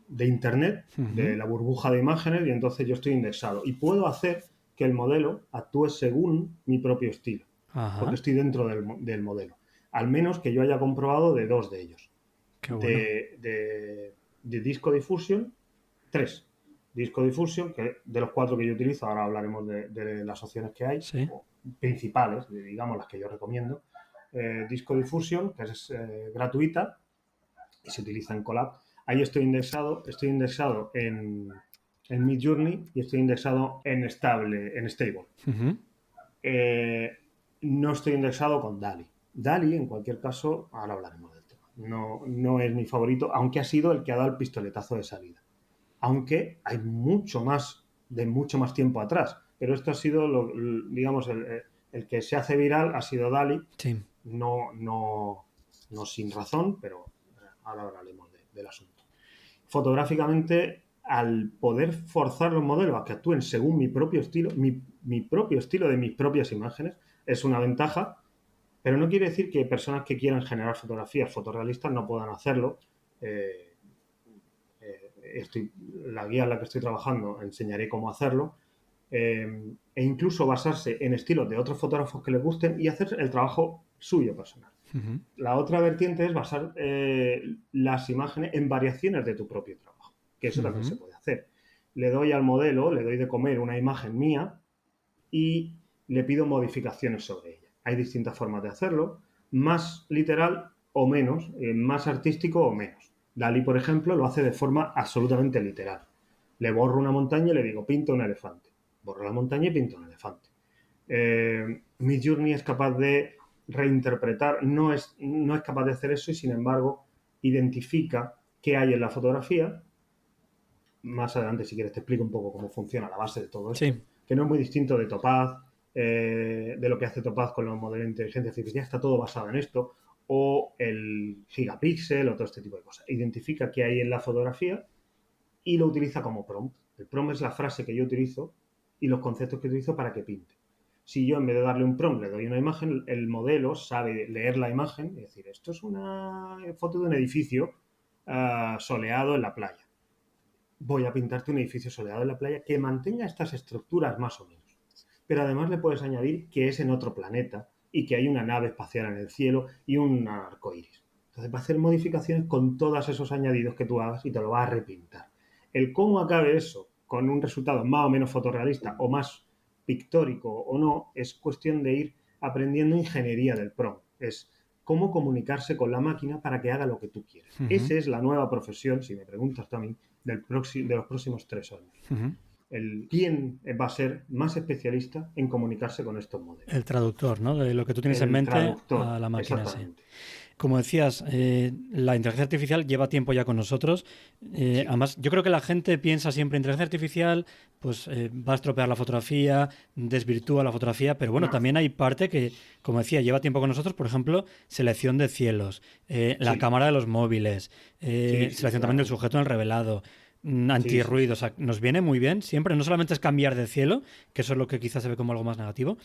S2: de Internet, de
S1: Ujú.
S2: la burbuja de imágenes, y entonces yo estoy indexado. Y puedo hacer que el modelo actúe según mi propio estilo, porque
S1: Ajá,
S2: estoy dentro del modelo. Al menos que yo haya comprobado de 2 de ellos.
S1: qué bueno.
S2: De Disco Diffusion, 3. Disco Diffusion, que de los 4 que yo utilizo, ahora hablaremos de las opciones que hay,
S1: Sí.
S2: o principales, digamos las que yo recomiendo. Disco Diffusion, que es gratuita y se utiliza en Colab. Ahí estoy indexado en Midjourney y estoy indexado en Stable.
S1: Ujú.
S2: Eh, no estoy indexado con DALI. DALI, en cualquier caso, ahora hablaremos del tema. No es mi favorito, aunque ha sido el que ha dado el pistoletazo de salida. Aunque hay mucho más tiempo atrás. Pero esto ha sido, digamos, el que se hace viral ha sido DALI.
S1: Sí.
S2: No sin razón, pero ahora hablaremos del asunto. Fotográficamente, al poder forzar los modelos a que actúen según mi propio estilo, mi propio estilo de mis propias imágenes, es una ventaja, pero no quiere decir que personas que quieran generar fotografías fotorrealistas no puedan hacerlo. Eh, la guía en la que estoy trabajando enseñaré cómo hacerlo, e incluso basarse en estilos de otros fotógrafos que les gusten y hacer el trabajo suyo personal.
S1: Ujú.
S2: La otra vertiente es basar las imágenes en variaciones de tu propio trabajo, que eso también se
S1: Ujú.
S2: puede hacer. Le doy al modelo, le doy de comer una imagen mía y le pido modificaciones sobre ella. Hay distintas formas de hacerlo, más literal o menos, más artístico o menos. Dalí, por ejemplo, lo hace de forma absolutamente literal. Le borro una montaña y le digo, pinta un elefante. Borro la montaña y pinto un elefante. Midjourney es capaz de reinterpretar, no es capaz de hacer eso y sin embargo identifica qué hay en la fotografía. Más adelante, si quieres, te explico un poco cómo funciona la base de todo esto,
S1: Sí.
S2: que no es muy distinto de Topaz, de lo que hace Topaz con los modelos de inteligencia artificial, está todo basado en esto, o el gigapíxel o todo este tipo de cosas. Identifica qué hay en la fotografía y lo utiliza como prompt. El prompt es la frase que yo utilizo y los conceptos que utilizo para que pinte. Si yo en vez de darle un prompt le doy una imagen, el modelo sabe leer la imagen y decir, esto es una foto de un edificio soleado en la playa. Voy a pintarte un edificio soleado en la playa que mantenga estas estructuras más o menos. Pero además le puedes añadir que es en otro planeta y que hay una nave espacial en el cielo y un arco iris. Entonces va a hacer modificaciones con todos esos añadidos que tú hagas y te lo va a repintar. El cómo acabe eso con un resultado más o menos fotorrealista o más pictórico o no es cuestión de ir aprendiendo ingeniería del prompt. Es cómo comunicarse con la máquina para que haga lo que tú quieres.
S1: Ujú.
S2: Esa es la nueva profesión, si me preguntas también, de los próximos 3 años.
S1: Ujú.
S2: ¿Quién va a ser más especialista en comunicarse con estos modelos?
S1: El traductor, ¿no? De lo que tú tienes en
S2: El
S1: mente
S2: traductor,
S1: a la máquina, sí.
S2: exactamente.
S1: Como decías, la inteligencia artificial lleva tiempo ya con nosotros.
S2: Sí,
S1: Además, yo creo que la gente piensa siempre inteligencia artificial, pues va a estropear la fotografía, desvirtúa la fotografía, pero bueno,
S2: no,
S1: también hay parte que, como decía, lleva tiempo con nosotros, por ejemplo, selección de cielos, la
S2: sí,
S1: cámara de los móviles,
S2: sí,
S1: selección también del
S2: claramente.
S1: sujeto en el revelado,
S2: Sí, sí,
S1: antirruido, o
S2: sí.
S1: sea, nos viene muy bien siempre, no solamente es cambiar de cielo, que eso es lo que quizás se ve como algo más negativo,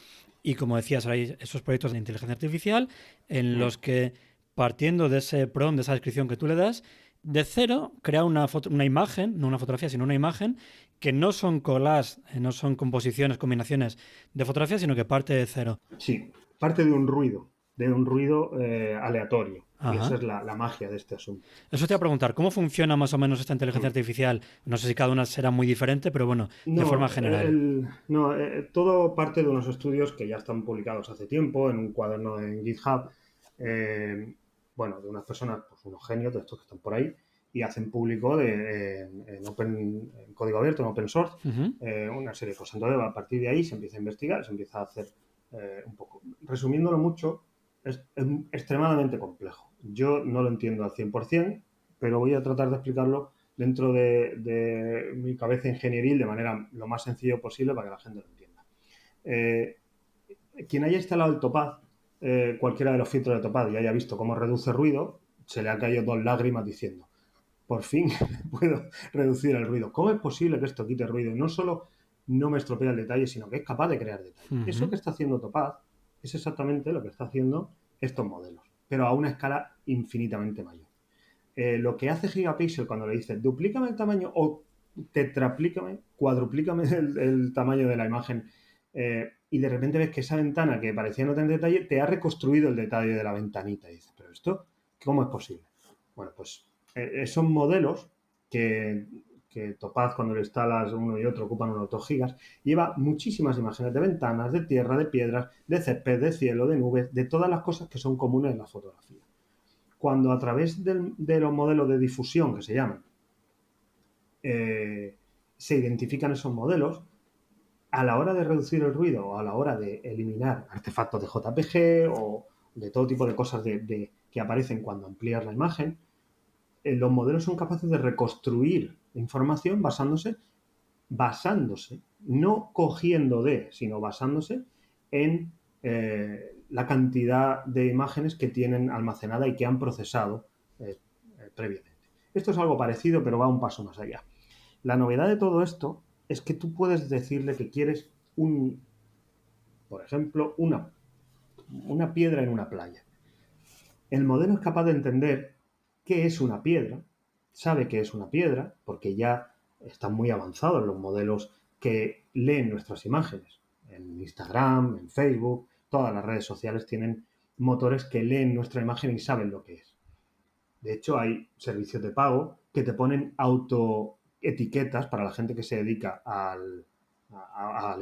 S1: y como decías, ahora hay esos proyectos de inteligencia artificial en
S2: Mm.
S1: los que partiendo de ese prompt, de esa descripción que tú le das, de cero crea una imagen, no una fotografía, sino una imagen que no son collages, no son composiciones, combinaciones de fotografías, sino que parte de cero.
S2: Sí, parte de un ruido aleatorio. Y esa
S1: Ajá.
S2: es la magia de este asunto.
S1: Eso te iba a preguntar, ¿cómo funciona más o menos esta inteligencia
S2: Mm.
S1: artificial? No sé si cada una será muy diferente, pero bueno, de
S2: No,
S1: forma general.
S2: no todo parte de unos estudios que ya están publicados hace tiempo en un cuaderno en GitHub, eh, bueno, de unas personas, pues unos genios de estos que están por ahí, y hacen público en código abierto, en open source,
S1: Ujú.
S2: una serie de cosas. Entonces, a partir de ahí se empieza a investigar, se empieza a hacer un poco. Resumiéndolo mucho, es extremadamente complejo. Yo no lo entiendo al 100%, pero voy a tratar de explicarlo dentro de mi cabeza ingenieril de manera lo más sencillo posible para que la gente lo entienda. Eh, Quien haya instalado el Topaz, cualquiera de los filtros de Topaz y haya visto cómo reduce ruido, se le ha caído 2 lágrimas diciendo, por fin puedo reducir el ruido. ¿Cómo es posible que esto quite ruido? No solo no me estropea el detalle, sino que es capaz de crear detalle. Eso
S1: Ujú.
S2: que está haciendo Topaz es exactamente lo que está haciendo estos modelos, pero a una escala infinitamente mayor. Lo que hace Gigapixel cuando le dice duplícame el tamaño o tetraplícame, cuadruplícame el tamaño de la imagen. Y de repente ves que esa ventana que parecía no tener detalle, te ha reconstruido el detalle de la ventanita. Y dices, pero esto, ¿cómo es posible? Bueno, pues son modelos que Topaz, cuando lo instalas uno y otro, ocupan unos 2 gigas, lleva muchísimas imágenes de ventanas, de tierra, de piedras, de césped, de cielo, de nubes, de todas las cosas que son comunes en la fotografía. Cuando a través de los modelos de difusión, que se llaman, se identifican esos modelos, a la hora de reducir el ruido o a la hora de eliminar artefactos de JPG o de todo tipo de cosas que aparecen cuando amplías la imagen, los modelos son capaces de reconstruir información basándose, no cogiendo sino basándose en la cantidad de imágenes que tienen almacenada y que han procesado previamente. Esto es algo parecido, pero va un paso más allá. La novedad de todo esto es que tú puedes decirle que quieres por ejemplo, una piedra en una playa. El modelo es capaz de entender qué es una piedra, sabe qué es una piedra, porque ya están muy avanzados los modelos que leen nuestras imágenes. En Instagram, en Facebook, todas las redes sociales tienen motores que leen nuestra imagen y saben lo que es. De hecho, hay servicios de pago que te ponen autoetiquetas para la gente que se dedica al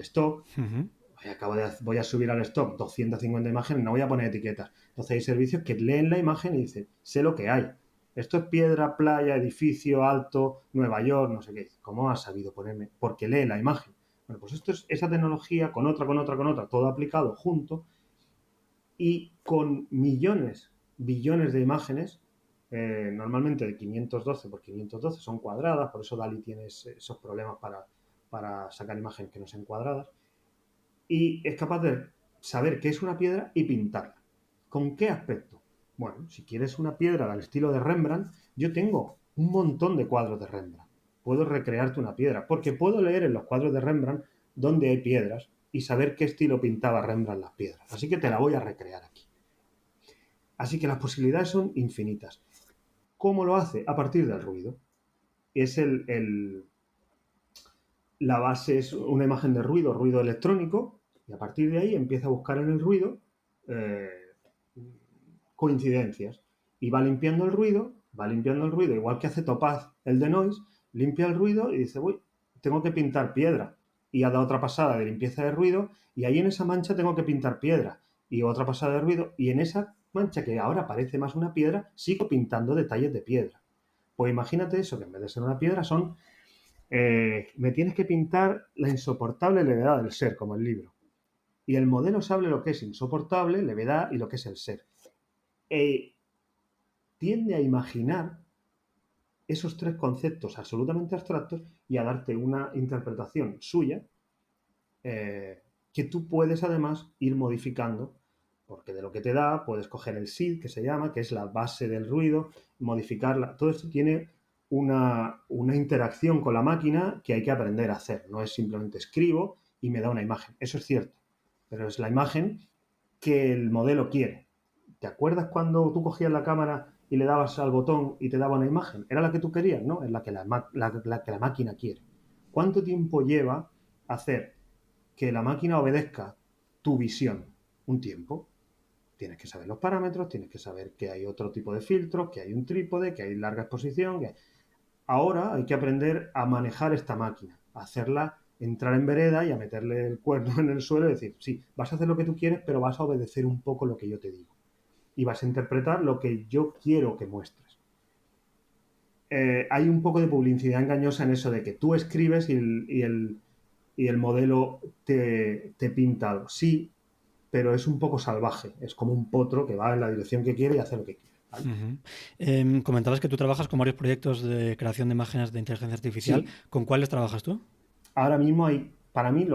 S2: stock.
S1: Uh-huh.
S2: Voy a subir al stock 250 imágenes, no voy a poner etiquetas. Entonces hay servicios que leen la imagen y dicen, sé lo que hay. Esto es piedra, playa, edificio, alto, Nueva York, no sé qué. ¿Cómo has sabido ponerme? Porque lee la imagen. Bueno, pues esto es esa tecnología con otra, todo aplicado junto y con millones, billones de imágenes, normalmente de 512 por 512, son cuadradas, por eso DALL-E tiene esos problemas para sacar imágenes que no sean cuadradas, y es capaz de saber qué es una piedra y pintarla. ¿Con qué aspecto? Bueno, si quieres una piedra al estilo de Rembrandt, yo tengo un montón de cuadros de Rembrandt. Puedo recrearte una piedra, porque puedo leer en los cuadros de Rembrandt dónde hay piedras y saber qué estilo pintaba Rembrandt las piedras. Así que te la voy a recrear aquí. Así que las posibilidades son infinitas. ¿Cómo lo hace? A partir del ruido. Es la base es una imagen de ruido electrónico, y a partir de ahí empieza a buscar en el ruido eh, coincidencias. Y va limpiando el ruido, igual que hace Topaz el de Noise, limpia el ruido y dice, uy, tengo que pintar piedra. Y ha dado otra pasada de limpieza de ruido, y ahí en esa mancha tengo que pintar piedra. Y otra pasada de ruido, y en esa mancha que ahora parece más una piedra, sigo pintando detalles de piedra. Pues imagínate eso, que en vez de ser una piedra son me tienes que pintar la insoportable levedad del ser, como el libro. Y el modelo sabe lo que es insoportable, levedad y lo que es el ser. Tiende a imaginar esos 3 conceptos absolutamente abstractos y a darte una interpretación suya que tú puedes además ir modificando, porque de lo que te da puedes coger el SID, que se llama, que es la base del ruido, modificarla. Todo esto tiene una interacción con la máquina que hay que aprender a hacer. No es simplemente escribo y me da una imagen. Eso es cierto, pero es la imagen que el modelo quiere. ¿Te acuerdas cuando tú cogías la cámara y le dabas al botón y te daba una imagen? Era la que tú querías, ¿no? Es la que la máquina quiere. ¿Cuánto tiempo lleva hacer que la máquina obedezca tu visión? Un tiempo. Tienes que saber los parámetros, tienes que saber que hay otro tipo de filtros, que hay un trípode, que hay larga exposición. Ahora hay que aprender a manejar esta máquina, a hacerla entrar en vereda y a meterle el cuerno en el suelo y decir, sí, vas a hacer lo que tú quieres, pero vas a obedecer un poco lo que yo te digo. Y vas a interpretar lo que yo quiero que muestres. Hay un poco de publicidad engañosa en eso de que tú escribes y el modelo te pinta algo. Sí, pero es un poco salvaje. Es como un potro que va en la dirección que quiere y hace lo que quiere. ¿Vale?
S1: Comentabas que tú trabajas con varios proyectos de creación de imágenes de inteligencia artificial.
S2: Sí.
S1: ¿Con cuáles trabajas tú?
S2: Ahora mismo hay, para mí,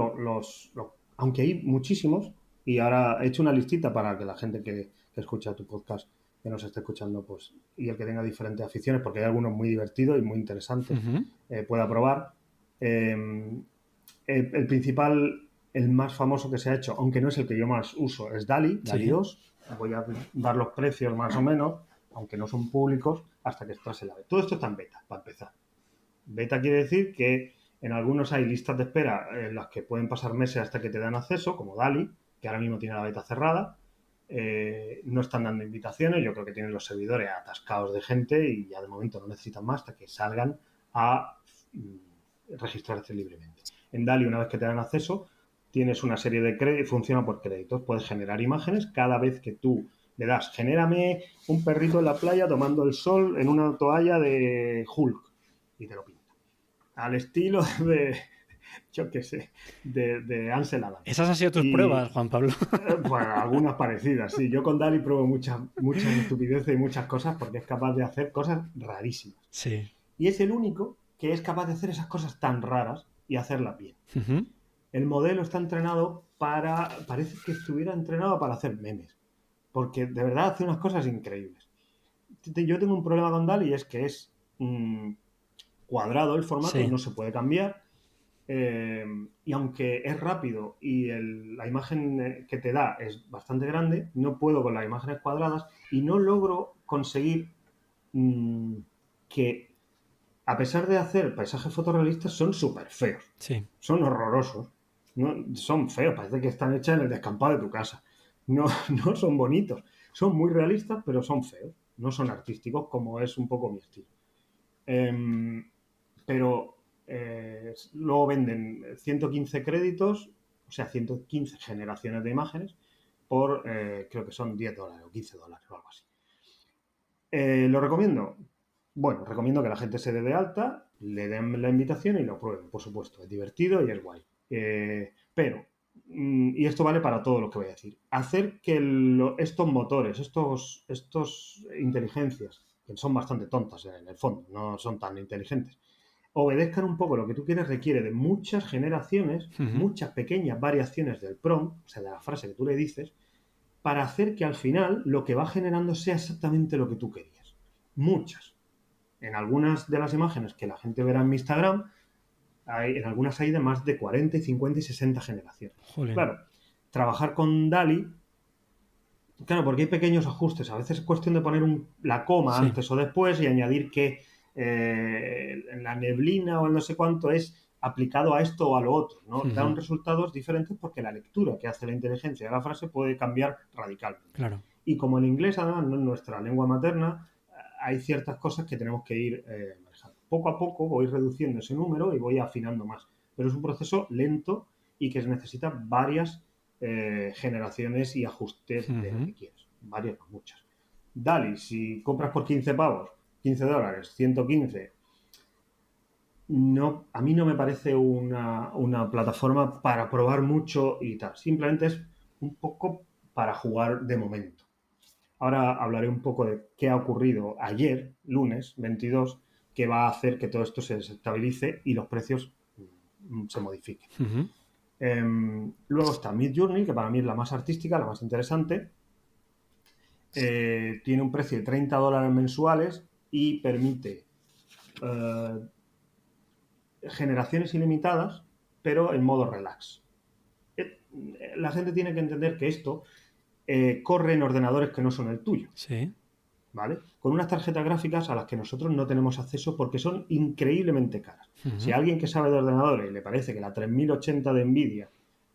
S2: aunque hay muchísimos, y ahora he hecho una listita para que la gente que escucha tu podcast, que nos esté escuchando, pues, y el que tenga diferentes aficiones, porque hay algunos muy divertidos y muy interesantes, pueda probar. El principal, el más famoso que se ha hecho, aunque no es el que yo más uso, es DALL-E 2. Voy a dar los precios más o menos, aunque no son públicos, hasta que esto se lave. Todo esto está en beta, para empezar. Beta quiere decir que en algunos hay listas de espera en las que pueden pasar meses hasta que te dan acceso, como DALI, que ahora mismo tiene la beta cerrada. No están dando invitaciones, yo creo que tienen los servidores atascados de gente y ya de momento no necesitan más hasta que salgan a registrarse libremente. En DALI, una vez que te dan acceso, tienes una serie de créditos, funciona por créditos, puedes generar imágenes cada vez que tú le das, genérame un perrito en la playa tomando el sol en una toalla de Hulk y te lo pinta. Al estilo de, yo qué sé, de Ansel Adams.
S1: Esas han sido tus
S2: Y
S1: pruebas, Juan Pablo.
S2: pues algunas parecidas, sí. Yo con Dali pruebo muchas estupideces y muchas cosas porque es capaz de hacer cosas rarísimas.
S1: Sí.
S2: Y es el único que es capaz de hacer esas cosas tan raras y hacerlas bien.
S1: Ujú.
S2: El modelo está entrenado parece que estuviera entrenado para hacer memes, porque de verdad hace unas cosas increíbles. Yo tengo un problema con Dali y es que es cuadrado el formato,
S1: Sí.
S2: no se puede cambiar. Y aunque es rápido y la imagen que te da es bastante grande, no puedo con las imágenes cuadradas y no logro conseguir mmm, que, a pesar de hacer paisajes fotorrealistas, son súper feos.
S1: Sí.
S2: Son horrorosos. No, son feos, parece que están hechas en el descampado de tu casa. No, no son bonitos. Son muy realistas, pero son feos. No son artísticos, como es un poco mi estilo. Pero luego venden 115 créditos, o sea, 115 generaciones de imágenes por, creo que son $10 o $15 o algo así. ¿Lo recomiendo? Bueno, recomiendo que la gente se dé de alta, le den la invitación y lo prueben, por supuesto. Es divertido y es guay. Pero, y esto vale para todo lo que voy a decir, hacer que estos motores, estos inteligencias, que son bastante tontas en el fondo, no son tan inteligentes, obedezcan un poco lo que tú quieres requiere de muchas generaciones,
S1: Ujú.
S2: muchas pequeñas variaciones del prompt, o sea, de la frase que tú le dices, para hacer que al final lo que va generando sea exactamente lo que tú querías. Muchas. En algunas de las imágenes que la gente verá en mi Instagram, en algunas hay de más de 40 y 50 y 60 generaciones.
S1: Jolín.
S2: Claro, trabajar con DALI, claro, porque hay pequeños ajustes. A veces es cuestión de poner la coma
S1: Sí.
S2: antes o después y añadir que la neblina o el no sé cuánto es aplicado a esto o a lo otro, ¿no? Dan
S1: Ujú.
S2: resultados diferentes porque la lectura que hace la inteligencia de la frase puede cambiar radicalmente.
S1: Claro.
S2: Y como el inglés, además, no es nuestra lengua materna, hay ciertas cosas que tenemos que ir manejando. Poco a poco voy reduciendo ese número y voy afinando más. Pero es un proceso lento y que necesita varias generaciones y ajustes de lo
S1: Ujú.
S2: que quieres. Varias, no muchas. Dali, si compras por 15 pavos, $15, 115, no, a mí no me parece una plataforma para probar mucho y tal. Simplemente es un poco para jugar de momento. Ahora hablaré un poco de qué ha ocurrido ayer, lunes 22, que va a hacer que todo esto se desestabilice y los precios se modifiquen.
S1: Ujú.
S2: Luego está Midjourney, que para mí es la más artística, la más interesante. Tiene un precio de $30 mensuales y permite eh, generaciones ilimitadas, pero en modo relax. La gente tiene que entender que esto corre en ordenadores que no son el tuyo.
S1: Sí.
S2: ¿Vale? Con unas tarjetas gráficas a las que nosotros no tenemos acceso porque son increíblemente caras. Si
S1: Ujú.
S2: a alguien que sabe de ordenadores le parece que la 3080 de Nvidia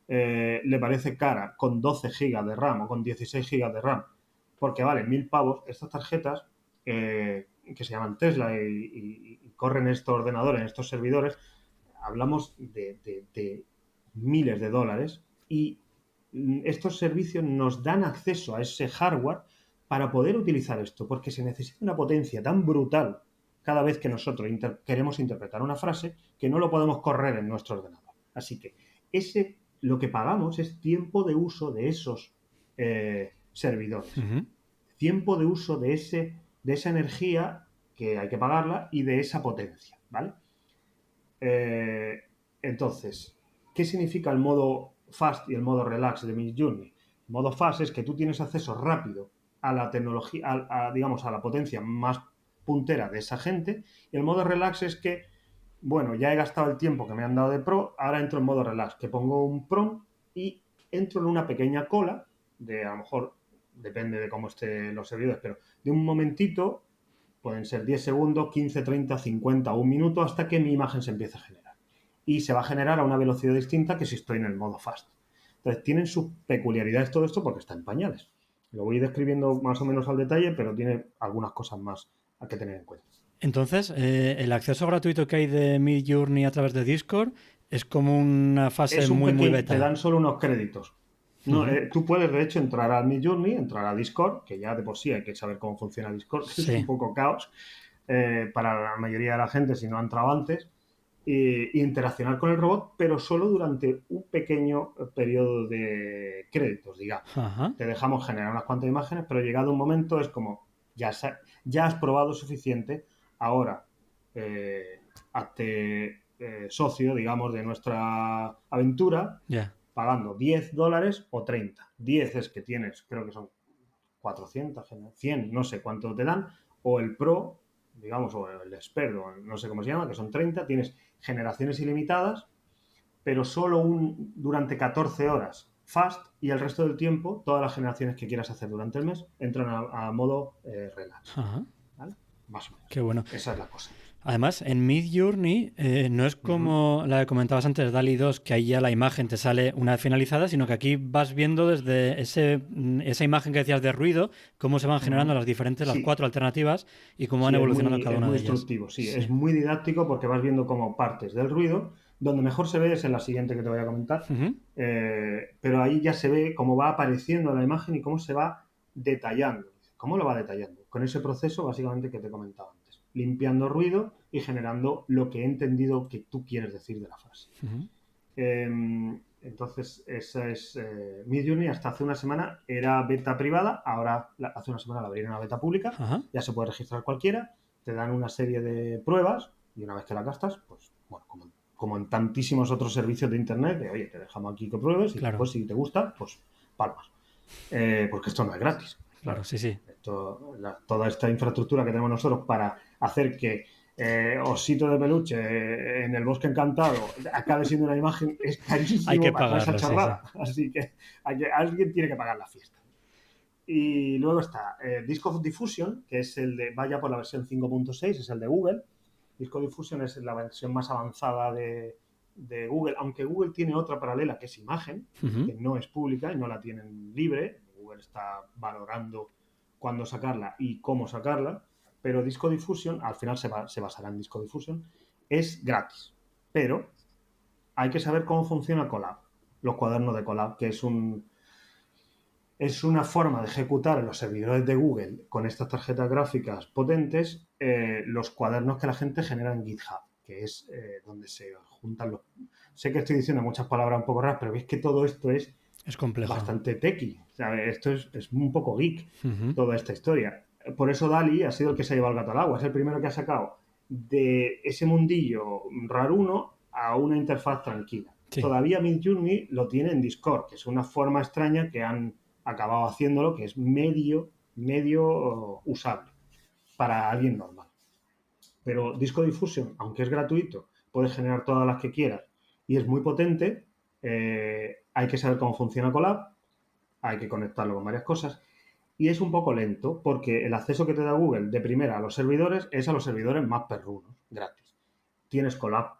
S2: le parece cara con 12 GB de RAM o con 16 GB de RAM, porque vale 1000 pavos, estas tarjetas que se llaman Tesla y corren estos ordenadores, en estos servidores, hablamos de miles de dólares y estos servicios nos dan acceso a ese hardware para poder utilizar esto, porque se necesita una potencia tan brutal cada vez que nosotros queremos interpretar una frase que no lo podemos correr en nuestro ordenador. Así que lo que pagamos es tiempo de uso de esos servidores,
S1: Ujú.
S2: tiempo de uso de esa energía que hay que pagarla y de esa potencia, ¿vale? Eh, entonces, ¿qué significa el modo fast y el modo relax de Midjourney? El modo fast es que tú tienes acceso rápido a la tecnología, digamos, a la potencia más puntera de esa gente. Y el modo relax es que, bueno, ya he gastado el tiempo que me han dado de pro, ahora entro en modo relax, que pongo un prompt y entro en una pequeña cola de, a lo mejor, depende de cómo estén los servidores, pero de un momentito, pueden ser 10 segundos, 15, 30, 50 o un minuto hasta que mi imagen se empiece a generar. Y se va a generar a una velocidad distinta que si estoy en el modo fast. Entonces, tienen sus peculiaridades todo esto porque está en pañales. Lo voy describiendo más o menos al detalle, pero tiene algunas cosas más a que tener en cuenta.
S1: Entonces, el acceso gratuito que hay de Midjourney a través de Discord es como una fase
S2: Es un
S1: muy, muy
S2: pequeño, te
S1: beta.
S2: dan solo unos créditos. No,
S1: Ujú.
S2: tú puedes, de hecho, entrar a Midjourney, entrar a Discord, que ya de por sí hay que saber cómo funciona Discord, que es un
S1: Sí.
S2: poco caos para la mayoría de la gente si no ha entrado antes, y interaccionar con el robot, pero solo durante un pequeño periodo de créditos, digamos.
S1: Ajá.
S2: Te dejamos generar unas cuantas imágenes, pero llegado un momento es como, ya has probado suficiente, ahora hazte socio, digamos, de nuestra aventura,
S1: Ya.
S2: pagando $10 o 30. 10 es que tienes, creo que son 400, 100, no sé cuánto te dan, o el Pro, digamos, o el Expert, o no sé cómo se llama, que son 30, tienes generaciones ilimitadas, pero solo durante 14 horas fast y el resto del tiempo, todas las generaciones que quieras hacer durante el mes entran a modo relax.
S1: Ajá.
S2: ¿Vale? Más o menos.
S1: Qué bueno.
S2: Esa es la cosa.
S1: Además, en Midjourney no es
S2: Uh -huh.
S1: como la que comentabas antes, DALI 2, que ahí ya la imagen te sale una vez finalizada, sino que aquí vas viendo desde esa imagen que decías de ruido, cómo se van
S2: Uh -huh.
S1: generando las diferentes, las
S2: Sí,
S1: 4 alternativas y cómo van
S2: sí,
S1: evolucionando cada
S2: es
S1: una
S2: muy
S1: de ellas.
S2: instructivo, sí,
S1: Sí.
S2: es muy didáctico porque vas viendo como partes del ruido. Donde mejor se ve es en la siguiente que te voy a comentar,
S1: Ujú.
S2: pero ahí ya se ve cómo va apareciendo la imagen y cómo se va detallando. ¿Cómo lo va detallando? Con ese proceso básicamente que te he comentado antes, limpiando ruido y generando lo que he entendido que tú quieres decir de la frase.
S1: Ujú.
S2: Entonces, esa es Midjourney. Hasta hace una semana era beta privada, ahora hace una semana la abrieron a beta pública,
S1: Ajá.
S2: ya se puede registrar cualquiera, te dan una serie de pruebas y una vez que la gastas, pues bueno, como en tantísimos otros servicios de internet, que oye, te dejamos aquí que pruebes y
S1: Claro,
S2: después si te gusta, pues palmas. Porque esto no es gratis,
S1: claro,
S2: claro.
S1: sí, sí.
S2: Toda esta infraestructura que tenemos nosotros para hacer que osito de peluche en el bosque encantado acabe siendo una imagen es
S1: Hay que
S2: carísimo para toda esa
S1: pagarlo, sí, sí.
S2: chorrada. Así que alguien tiene que pagar la fiesta. Y luego está Disco Diffusion, que es el de, vaya por la versión 5.6, es el de Google. Disco Diffusion es la versión más avanzada de Google, aunque Google tiene otra paralela que es Imagen,
S1: Ujú.
S2: que no es pública y no la tienen libre. Google está valorando cuándo sacarla y cómo sacarla, pero Disco Diffusion, al final se basará en Disco Diffusion, es gratis. Pero hay que saber cómo funciona Colab, los cuadernos de Colab, que es una forma de ejecutar en los servidores de Google con estas tarjetas gráficas potentes los cuadernos que la gente genera en GitHub, que es donde se juntan los... Sé que estoy diciendo muchas palabras un poco raras, pero es que todo esto es
S1: Es complejo.
S2: bastante techy. ¿Sabes? Esto es un poco geek,
S1: Ujú.
S2: toda esta historia. Por eso DALI ha sido el que se ha llevado el gato al agua. Es el primero que ha sacado de ese mundillo raruno a una interfaz tranquila.
S1: Sí.
S2: Todavía Midjourney lo tiene en Discord, que es una forma extraña que han acabado haciéndolo, que es medio usable para alguien normal. Pero Disco Diffusion, aunque es gratuito, puedes generar todas las que quieras y es muy potente. Hay que saber cómo funciona Colab, hay que conectarlo con varias cosas y es un poco lento porque el acceso que te da Google de primera a los servidores es a los servidores más perrunos, gratis. Tienes Colab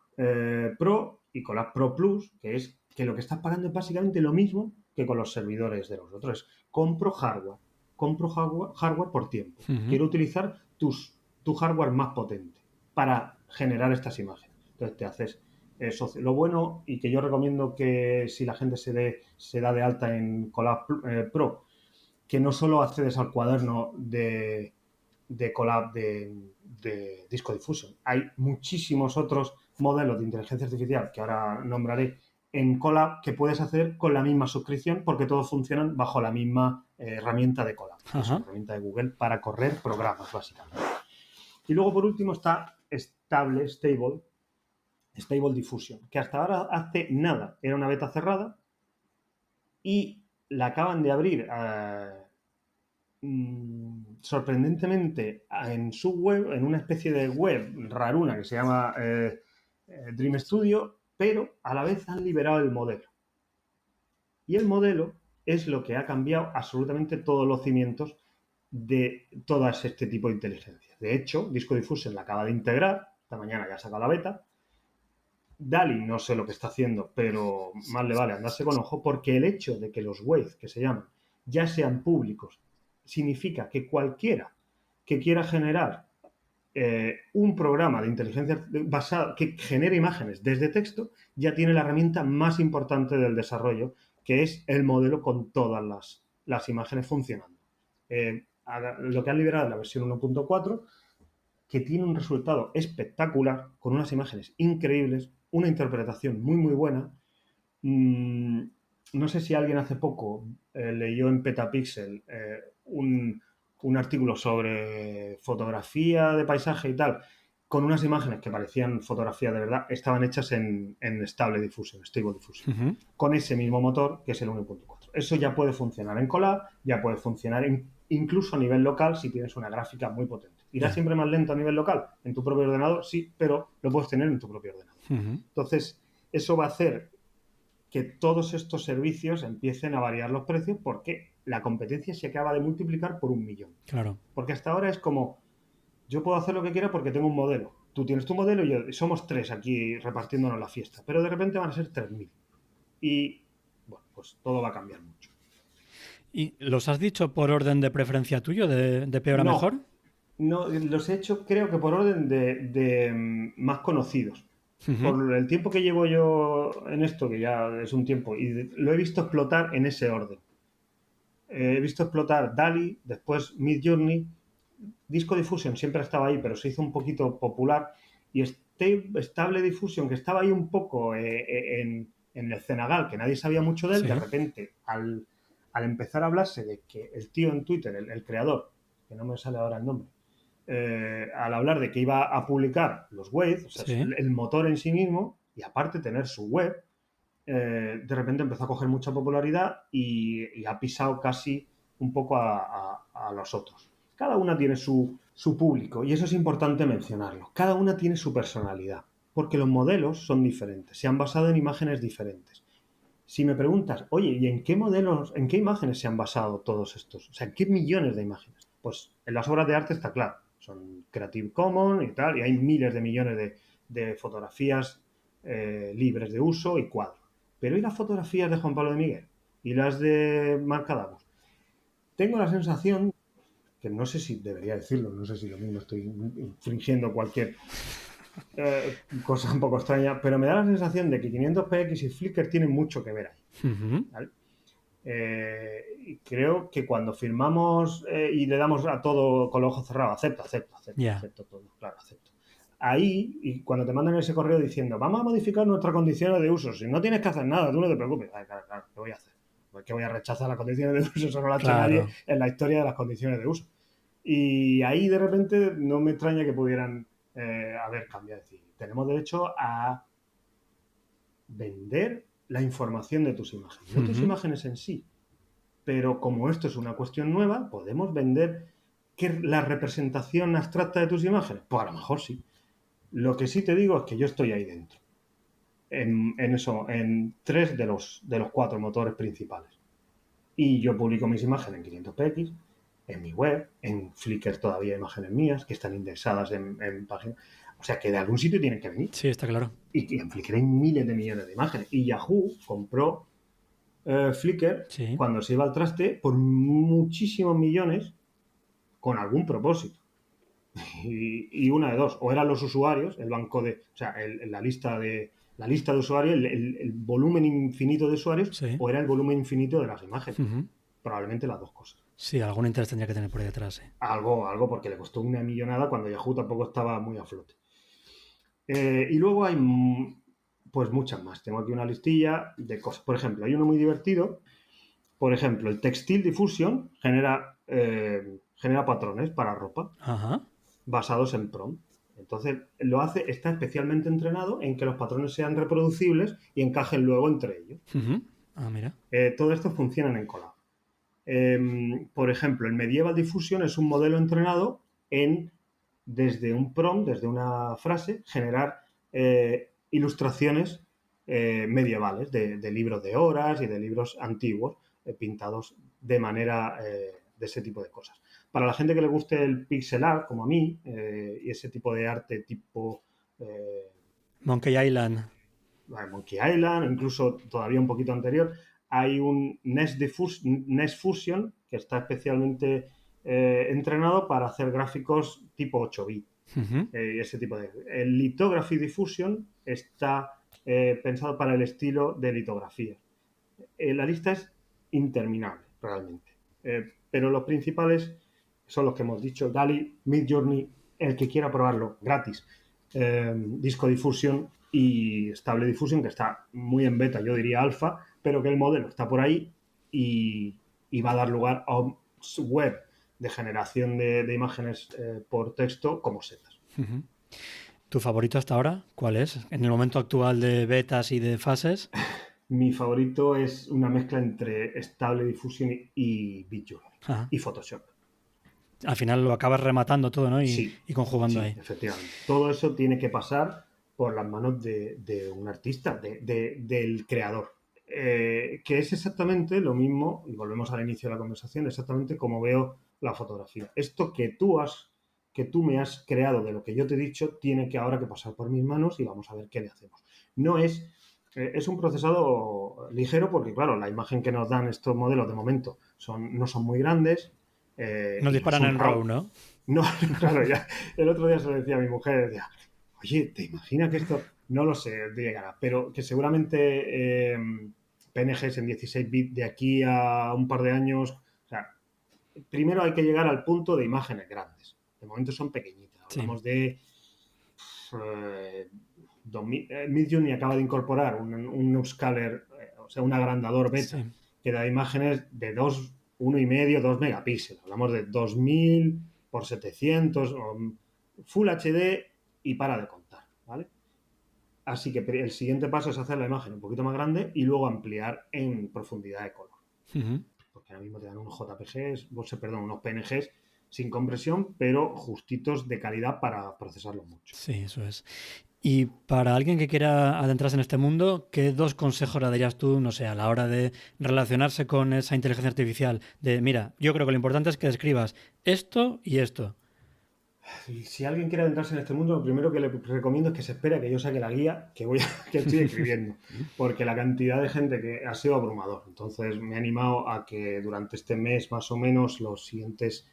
S2: Pro y Colab Pro Plus, que es que lo que estás pagando es básicamente lo mismo que con los servidores de los otros. Compro hardware por tiempo.
S1: Ujú.
S2: Quiero utilizar tu hardware más potente para generar estas imágenes. Entonces te haces socio. Lo bueno y que yo recomiendo que si la gente se da de alta en Colab Pro, que no solo accedes al cuaderno de Colab de Disco Diffusion. Hay muchísimos otros modelos de inteligencia artificial que ahora nombraré en Colab que puedes hacer con la misma suscripción porque todos funcionan bajo la misma herramienta de Colab, que es
S1: Ajá.
S2: una herramienta de Google para correr programas, básicamente. Y luego, por último, está Stable Diffusion, que hasta ahora hace nada. Era una beta cerrada y la acaban de abrir sorprendentemente en su web, en una especie de web raruna que se llama Dream Studio, pero a la vez han liberado el modelo. Y el modelo es lo que ha cambiado absolutamente todos los cimientos de todas este tipo de inteligencias. De hecho, Disco Diffusion la acaba de integrar, esta mañana ya ha sacado la beta. DALL-E no sé lo que está haciendo, pero más le vale andarse con ojo, porque el hecho de que los Waves, que se llaman, ya sean públicos, significa que cualquiera que quiera generar un programa de inteligencia basado que genere imágenes desde texto, ya tiene la herramienta más importante del desarrollo, que es el modelo con todas las imágenes funcionando. Lo que han liberado es la versión 1.4, que tiene un resultado espectacular, con unas imágenes increíbles, una interpretación muy, muy buena. No sé si alguien hace poco leyó en Petapixel un artículo sobre fotografía de paisaje y tal, con unas imágenes que parecían fotografía de verdad, estaban hechas en Stable Diffusion, Stable Diffusion, con ese mismo motor que es el 1.4. Eso ya puede funcionar en Colab, ya puede funcionar incluso a nivel local si tienes una gráfica muy potente. ¿Irá siempre más lento a nivel local? ¿En tu propio ordenador? Sí, pero lo puedes tener en tu propio ordenador. Entonces, eso va a hacer que todos estos servicios empiecen a variar los precios porque la competencia se acaba de multiplicar por 1.000.000.
S1: Claro.
S2: Porque hasta ahora es como, yo puedo hacer lo que quiera porque tengo un modelo. Tú tienes tu modelo y yo, somos 3 aquí repartiéndonos la fiesta. Pero de repente van a ser 3.000. Y, bueno, pues todo va a cambiar mucho.
S1: ¿Y los has dicho por orden de preferencia tuyo, de peor a mejor?
S2: No, los he hecho creo que por orden de más conocidos. Por el tiempo que llevo yo en esto, que ya es un tiempo, y lo he visto explotar en ese orden. He visto explotar DALL-E, después Midjourney, Disco Diffusion siempre estaba ahí, pero se hizo un poquito popular, y Stable Diffusion, que estaba ahí un poco en el cenagal, que nadie sabía mucho de él,
S1: Sí.
S2: de repente, al empezar a hablarse de que el tío en Twitter, el creador, que no me sale ahora el nombre, al hablar de que iba a publicar los Waves, o sea,
S1: Sí.
S2: el motor en sí mismo, y aparte tener su web, de repente empezó a coger mucha popularidad y ha pisado casi un poco a los otros. Cada una tiene su público y eso es importante mencionarlo. Cada una tiene su personalidad, porque los modelos son diferentes, se han basado en imágenes diferentes. Si me preguntas, oye, ¿y en qué modelos, en qué imágenes se han basado todos estos? O sea, ¿en qué millones de imágenes? Pues en las obras de arte está claro, son Creative Commons y tal, y hay miles de millones de fotografías libres de uso y cuadros. Pero ¿y las fotografías de Juan Pablo de Miguel? ¿Y las de Marc Adamos? Tengo la sensación, que no sé si debería decirlo, no sé si lo mismo estoy infringiendo cualquier cosa un poco extraña, pero me da la sensación de que 500px y Flickr tienen mucho que ver ahí. ¿Vale? Y creo que cuando firmamos y le damos a todo con los ojos cerrados, acepto todo, claro, acepto. Ahí, y cuando te mandan ese correo diciendo, vamos a modificar nuestras condiciones de uso, si no tienes que hacer nada, tú no te preocupes. Claro, ¿qué voy a hacer? Pues que voy a rechazar las condiciones de uso, eso no lo ha hecho nadie en la historia de las condiciones de uso. Y ahí de repente no me extraña que pudieran haber cambiado. Es decir, tenemos derecho a vender la información de tus imágenes, no tus imágenes en sí. Pero como esto es una cuestión nueva, ¿podemos vender la representación abstracta de tus imágenes? Pues a lo mejor sí. Lo que sí te digo es que yo estoy ahí dentro. En 3 de los 4 motores principales. Y yo publico mis imágenes en 500px, en mi web, en Flickr todavía hay imágenes mías que están indexadas en páginas. O sea que de algún sitio tienen que venir.
S1: Sí, está claro.
S2: Y en Flickr hay miles de millones de imágenes. Y Yahoo compró Flickr
S1: Sí.
S2: cuando se iba al traste por muchísimos millones con algún propósito. Y una de dos, o eran los usuarios, el banco de, o sea, la lista de usuarios, el volumen infinito de usuarios,
S1: Sí.
S2: o era el volumen infinito de las imágenes. Probablemente las dos cosas.
S1: Sí, algún interés tendría que tener por ahí detrás.
S2: Algo, porque le costó una millonada cuando Yahoo tampoco estaba muy a flote. Y luego hay pues muchas más. Tengo aquí una listilla de cosas. Por ejemplo, hay uno muy divertido. Por ejemplo, el Textile Diffusion genera patrones para ropa basados en prompt. Entonces, está especialmente entrenado en que los patrones sean reproducibles y encajen luego entre ellos.
S1: Ah, mira.
S2: Todo esto funciona en Colab. Por ejemplo, el Medieval Diffusion es un modelo entrenado en, desde un prompt, desde una frase, generar ilustraciones medievales de libros de horas y de libros antiguos pintados de manera de ese tipo de cosas. Para la gente que le guste el pixel art, como a mí, y ese tipo de arte tipo
S1: Monkey Island.
S2: Monkey Island, o incluso todavía un poquito anterior, hay un Nest Fusion que está especialmente entrenado para hacer gráficos tipo 8 bits.
S1: Uh-huh.
S2: Ese tipo de... El Lithography Diffusion está pensado para el estilo de litografía. La lista es interminable, realmente. Pero los principales son los que hemos dicho: DALL-E, Midjourney, el que quiera probarlo, gratis. Disco Diffusion y Stable Diffusion, que está muy en beta, yo diría alfa, pero que el modelo está por ahí y va a dar lugar a un web de generación de imágenes por texto como setas.
S1: Uh-huh. ¿Tu favorito hasta ahora cuál es? En el momento actual de betas y de fases.
S2: Mi favorito es una mezcla entre Stable Diffusion y Midjourney y Photoshop.
S1: Al final lo acabas rematando todo, ¿no?
S2: Sí,
S1: y conjugando
S2: sí,
S1: ahí.
S2: efectivamente. Todo eso tiene que pasar por las manos de un artista, del creador. Que es exactamente lo mismo, y volvemos al inicio de la conversación, exactamente como veo la fotografía. Esto que tú me has creado de lo que yo te he dicho, tiene que ahora que pasar por mis manos y vamos a ver qué le hacemos. No es un procesado ligero porque, claro, la imagen que nos dan estos modelos de momento no son muy grandes.
S1: Nos
S2: Y no
S1: disparan
S2: son
S1: en RAW, ¿no?
S2: No, claro, ya. El otro día se lo decía a mi mujer, decía, oye, ¿te imaginas que esto? No lo sé, llegará, pero que seguramente PNGs en 16 bits de aquí a un par de años. O sea, primero hay que llegar al punto de imágenes grandes. De momento son pequeñitas. Hablamos de 2000, Midjourney acaba de incorporar un upscaler, o sea, un agrandador beta,
S1: Sí.
S2: que da imágenes de 1,5, 2 megapíxeles. Hablamos de 2000 por 700, Full HD y para de contar, ¿vale? Así que el siguiente paso es hacer la imagen un poquito más grande y luego ampliar en profundidad de color.
S1: Uh-huh.
S2: Porque ahora mismo te dan unos JPGs, unos PNGs sin compresión, pero justitos de calidad para procesarlo mucho.
S1: Sí, eso es. Y para alguien que quiera adentrarse en este mundo, ¿qué dos consejos le darías tú, no sé, a la hora de relacionarse con esa inteligencia artificial? De, mira, yo creo que lo importante es que describas esto y esto.
S2: Si alguien quiere adentrarse en este mundo, lo primero que le recomiendo es que se espere a que yo saque la guía que estoy escribiendo, porque la cantidad de gente que ha sido abrumador. Entonces me he animado a que durante este mes, más o menos, las siguientes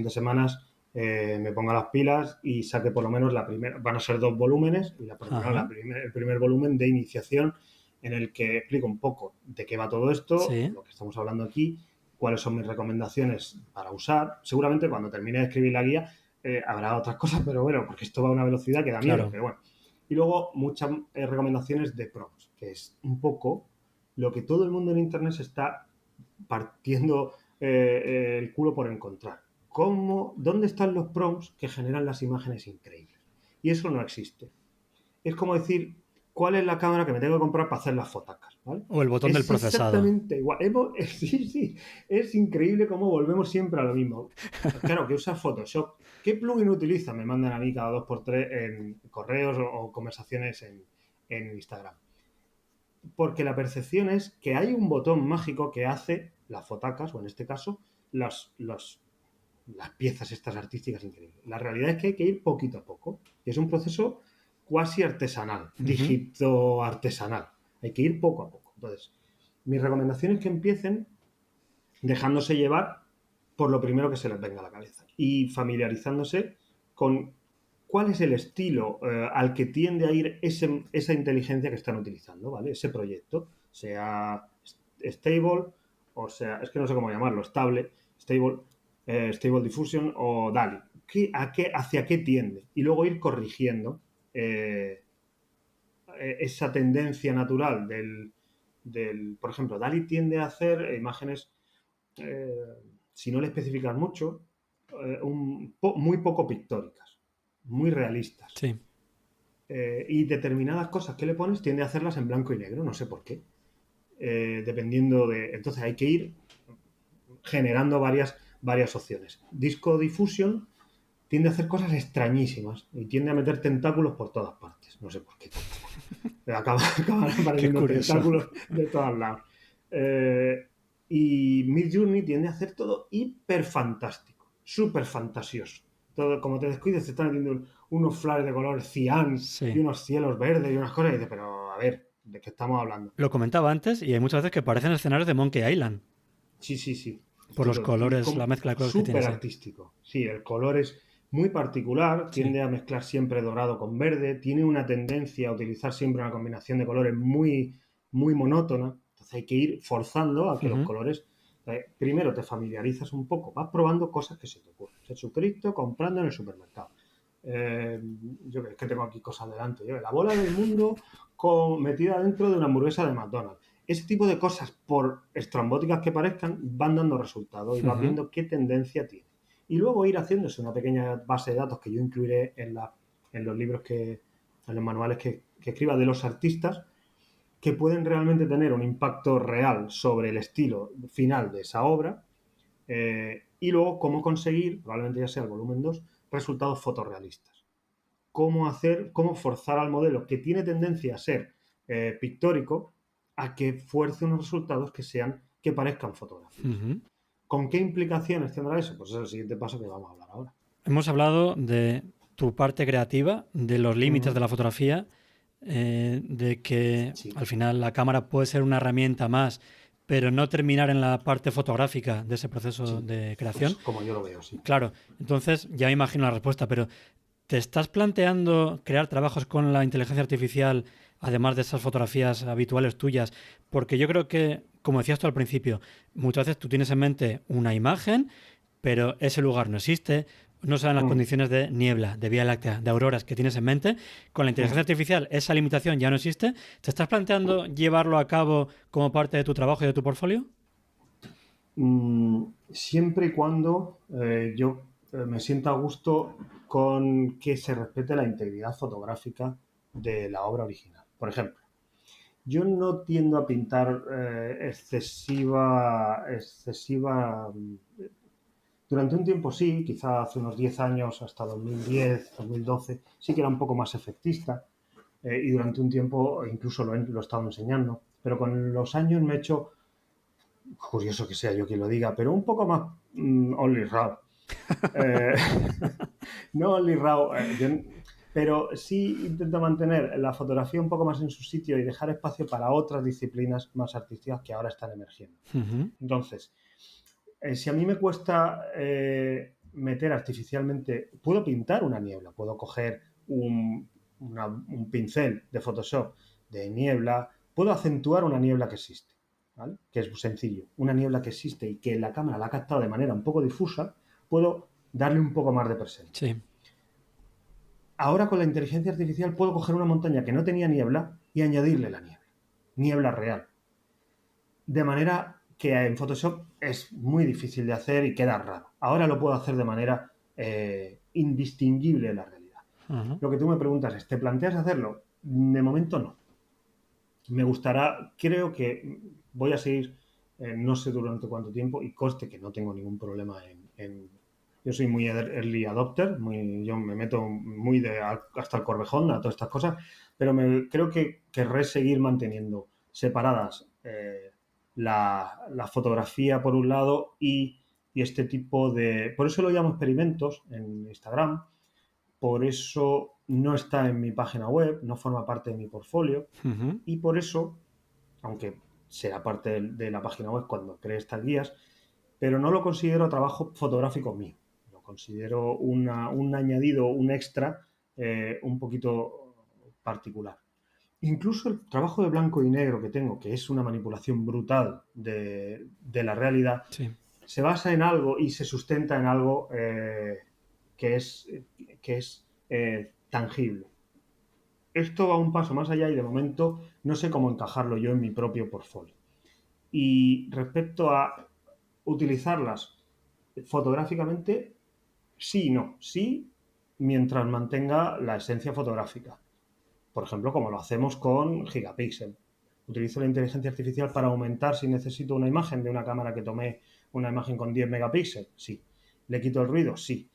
S2: semanas, me ponga las pilas y saque por lo menos la primera. Van a ser 2 volúmenes y el primer volumen de iniciación, en el que explico un poco de qué va todo esto,
S1: Sí.
S2: lo que estamos hablando aquí, cuáles son mis recomendaciones para usar. Seguramente cuando termine de escribir la guía habrá otras cosas, pero bueno, porque esto va a una velocidad que da miedo,
S1: Claro.
S2: pero bueno. Y luego muchas recomendaciones de prompts, que es un poco lo que todo el mundo en Internet se está partiendo el culo por encontrar. ¿Dónde están los prompts que generan las imágenes increíbles? Y eso no existe. Es como decir, ¿cuál es la cámara que me tengo que comprar para hacer las fotacas? ¿Vale?
S1: O el botón del
S2: Es
S1: procesado.
S2: exactamente igual. Sí, es increíble cómo volvemos siempre a lo mismo. Claro, que usas Photoshop. ¿Qué plugin utiliza? Me mandan a mí cada 2x3 en correos o conversaciones en Instagram. Porque la percepción es que hay un botón mágico que hace las fotacas, o en este caso, las piezas estas artísticas increíbles. La realidad es que hay que ir poquito a poco. Y es un proceso cuasi artesanal, dígito artesanal. Hay que ir poco a poco. Entonces, mi recomendación es que empiecen dejándose llevar por lo primero que se les venga a la cabeza y familiarizándose con cuál es el estilo al que tiende a ir esa inteligencia que están utilizando, ¿vale? Ese proyecto, sea stable, o sea, es que no sé cómo llamarlo, Stable Diffusion o DALL-E. ¿Hacia qué tiende? Y luego ir corrigiendo esa tendencia natural por ejemplo, DALL-E tiende a hacer imágenes, si no le especificas mucho, muy poco pictóricas, muy realistas.
S1: Sí.
S2: Y determinadas cosas que le pones tiende a hacerlas en blanco y negro, no sé por qué. Dependiendo de... Entonces hay que ir generando varias opciones. Disco Diffusion tiende a hacer cosas extrañísimas y tiende a meter tentáculos por todas partes. No sé por qué tampoco. Acaban apareciendo tentáculos de todos lados. Y Midjourney tiende a hacer todo hiper fantástico. súper fantasioso. Todo, como te descuides, te están metiendo unos flares de color cian y
S1: Sí.
S2: unos cielos verdes y unas cosas. Y dices, pero a ver, ¿de qué estamos hablando?
S1: Lo comentaba antes y hay muchas veces que parecen escenarios de Monkey Island
S2: Sí, sí, sí.
S1: por los colores, la
S2: Y
S1: mezcla de colores que tiene,
S2: súper
S1: sí.
S2: artístico. Sí, el color es muy particular,
S1: Sí.
S2: tiende a mezclar siempre dorado con verde, tiene una tendencia a utilizar siempre una combinación de colores muy, muy monótona. Entonces hay que ir forzando a que los
S1: Ujú.
S2: colores. Primero te familiarizas un poco, vas probando cosas que se te ocurren. Jesucristo comprando en el supermercado. Eh, yo es que tengo aquí cosas delante. La bola del mundo metida dentro de una hamburguesa de McDonald's. Ese tipo de cosas, por estrambóticas que parezcan, van dando resultados y vas
S1: Ujú.
S2: viendo qué tendencia tiene. Y luego ir haciéndose una pequeña base de datos que yo incluiré en los libros en los manuales que escriba de los artistas, que pueden realmente tener un impacto real sobre el estilo final de esa obra. Y luego cómo conseguir, probablemente ya sea el volumen 2, resultados fotorrealistas. Cómo forzar al modelo que tiene tendencia a ser pictórico a que fuerce unos resultados que parezcan fotográficos.
S1: Ujú.
S2: ¿Con qué implicaciones tendrá eso? Pues es el siguiente paso que vamos a hablar ahora.
S1: Hemos hablado de tu parte creativa, de los límites de la fotografía, de que
S2: Sí,
S1: al final la cámara puede ser una herramienta más, pero no terminar en la parte fotográfica de ese proceso
S2: sí,
S1: de creación.
S2: pues como yo lo veo, sí.
S1: Claro, entonces ya me imagino la respuesta, pero ¿te estás planteando crear trabajos con la inteligencia artificial, además de esas fotografías habituales tuyas? Porque yo creo que, como decías tú al principio, muchas veces tú tienes en mente una imagen, pero ese lugar no existe, no saben las
S2: Mm,
S1: condiciones de niebla, de vía láctea, de auroras que tienes en mente. Con la inteligencia
S2: mm.
S1: artificial esa limitación ya no existe. ¿Te estás planteando llevarlo a cabo como parte de tu trabajo y de tu portfolio?
S2: Siempre y cuando yo me sienta a gusto con que se respete la integridad fotográfica de la obra original. Por ejemplo, yo no tiendo a pintar excesiva. Durante un tiempo sí, quizá hace unos 10 años, hasta 2010, 2012, sí que era un poco más efectista y durante un tiempo incluso lo he estado enseñando, pero con los años me he hecho, curioso que sea yo quien lo diga, pero un poco más only raw. Eh, no only raw, pero sí intento mantener la fotografía un poco más en su sitio y dejar espacio para otras disciplinas más artísticas que ahora están emergiendo.
S1: Ujú.
S2: Entonces, si a mí me cuesta meter artificialmente, puedo pintar una niebla, puedo coger un pincel de Photoshop de niebla, puedo acentuar una niebla que existe, ¿vale? Que es sencillo. Una niebla que existe y que la cámara la ha captado de manera un poco difusa, puedo darle un poco más de presencia.
S1: Sí.
S2: Ahora con la inteligencia artificial puedo coger una montaña que no tenía niebla y añadirle la niebla. Niebla real. De manera que en Photoshop es muy difícil de hacer y queda raro. Ahora lo puedo hacer de manera indistinguible de la realidad.
S1: Ajá.
S2: Lo que tú me preguntas es, ¿te planteas hacerlo? De momento no. Me gustará, creo que voy a seguir, no sé durante cuánto tiempo, y conste que no tengo ningún problema yo soy muy early adopter, yo me meto muy hasta el corvejón a todas estas cosas, pero creo que querré seguir manteniendo separadas la fotografía por un lado y este tipo de. Por eso lo llamo experimentos en Instagram, por eso no está en mi página web, no forma parte de mi portfolio
S1: Ujú.
S2: y por eso, aunque será parte de la página web cuando cree estas guías, pero no lo considero trabajo fotográfico mío. Lo considero un añadido, un extra un poquito particular. Incluso el trabajo de blanco y negro que tengo, que es una manipulación brutal de la realidad,
S1: Sí.
S2: se basa en algo y se sustenta en algo que es, que es tangible. Esto va un paso más allá y de momento no sé cómo encajarlo yo en mi propio portfolio. Y respecto a utilizarlas fotográficamente, sí y no. Sí, mientras mantenga la esencia fotográfica. Por ejemplo, como lo hacemos con Gigapixel. Utilizo la inteligencia artificial para aumentar si necesito una imagen de una cámara que tomé una imagen con 10 megapíxeles. Sí. ¿Le quito el ruido? Sí.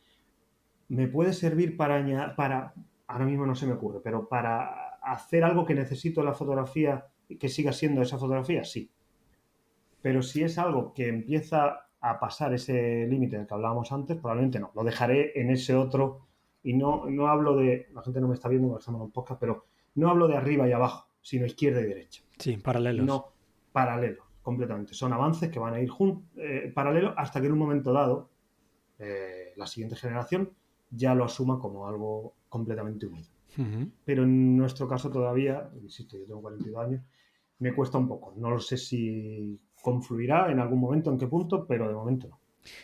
S2: ¿Me puede servir ahora mismo no se me ocurre, pero para hacer algo que necesito en la fotografía y que siga siendo esa fotografía? Sí. Pero si es algo que empieza a pasar ese límite del que hablábamos antes, probablemente no. Lo dejaré en ese otro y no hablo de... La gente no me está viendo porque estamos en un podcast, pero no hablo de arriba y abajo, sino izquierda y derecha.
S1: Sí, paralelos.
S2: No paralelos, completamente. Son avances que van a ir paralelos hasta que en un momento dado la siguiente generación ya lo asuma como algo completamente unido.
S1: Uh-huh.
S2: Pero en nuestro caso todavía, insisto, yo tengo 42 años, me cuesta un poco. No lo sé si confluirá en algún momento, en qué punto, pero de momento no.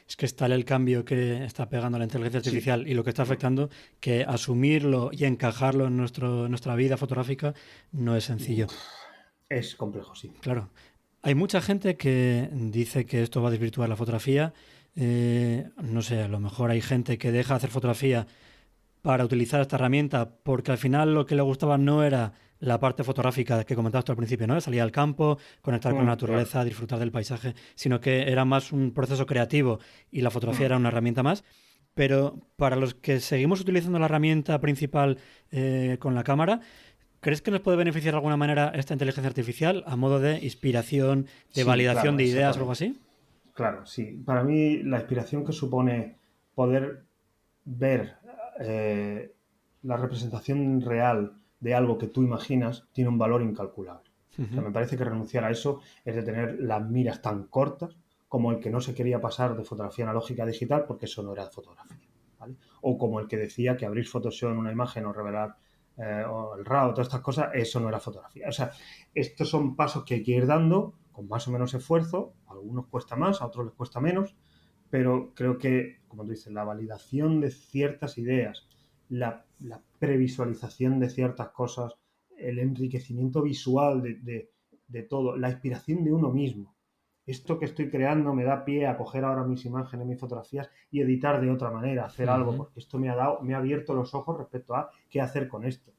S1: Es que es tal el cambio que está pegando la inteligencia
S2: Sí,
S1: artificial y lo que está afectando que asumirlo y encajarlo en nuestra vida fotográfica no es sencillo.
S2: es complejo, sí.
S1: Claro, hay mucha gente que dice que esto va a desvirtuar la fotografía. No sé, a lo mejor hay gente que deja de hacer fotografía para utilizar esta herramienta porque al final lo que le gustaba no era la parte fotográfica que comentabas tú al principio, ¿no? Salir al campo, conectar con la
S2: Claro.
S1: naturaleza, disfrutar del paisaje, sino que era más un proceso creativo y la fotografía era una herramienta más. Pero para los que seguimos utilizando la herramienta principal con la cámara, ¿crees que nos puede beneficiar de alguna manera esta inteligencia artificial a modo de inspiración, de
S2: Sí,
S1: validación
S2: claro,
S1: de ideas o algo
S2: exactamente.
S1: así?
S2: Claro, sí. Para mí la inspiración que supone poder ver eh, la representación real de algo que tú imaginas tiene un valor incalculable. O sea,
S1: Uh-huh.
S2: me parece que renunciar a eso es de tener las miras tan cortas como el que no se quería pasar de fotografía analógica a digital porque eso no era fotografía. ¿Vale? O como el que decía que abrir Photoshop en una imagen o revelar o el RAW, todas estas cosas, eso no era fotografía. O sea, estos son pasos que hay que ir dando con más o menos esfuerzo. A algunos cuesta más, a otros les cuesta menos, pero creo que, como tú dices, la validación de ciertas ideas, la previsualización de ciertas cosas, el enriquecimiento visual de todo, la inspiración de uno mismo. Esto que estoy creando me da pie a coger ahora mis imágenes, mis fotografías y editar de otra manera, hacer algo,
S1: Uh-huh.
S2: porque esto me ha abierto los ojos respecto a qué hacer con esto.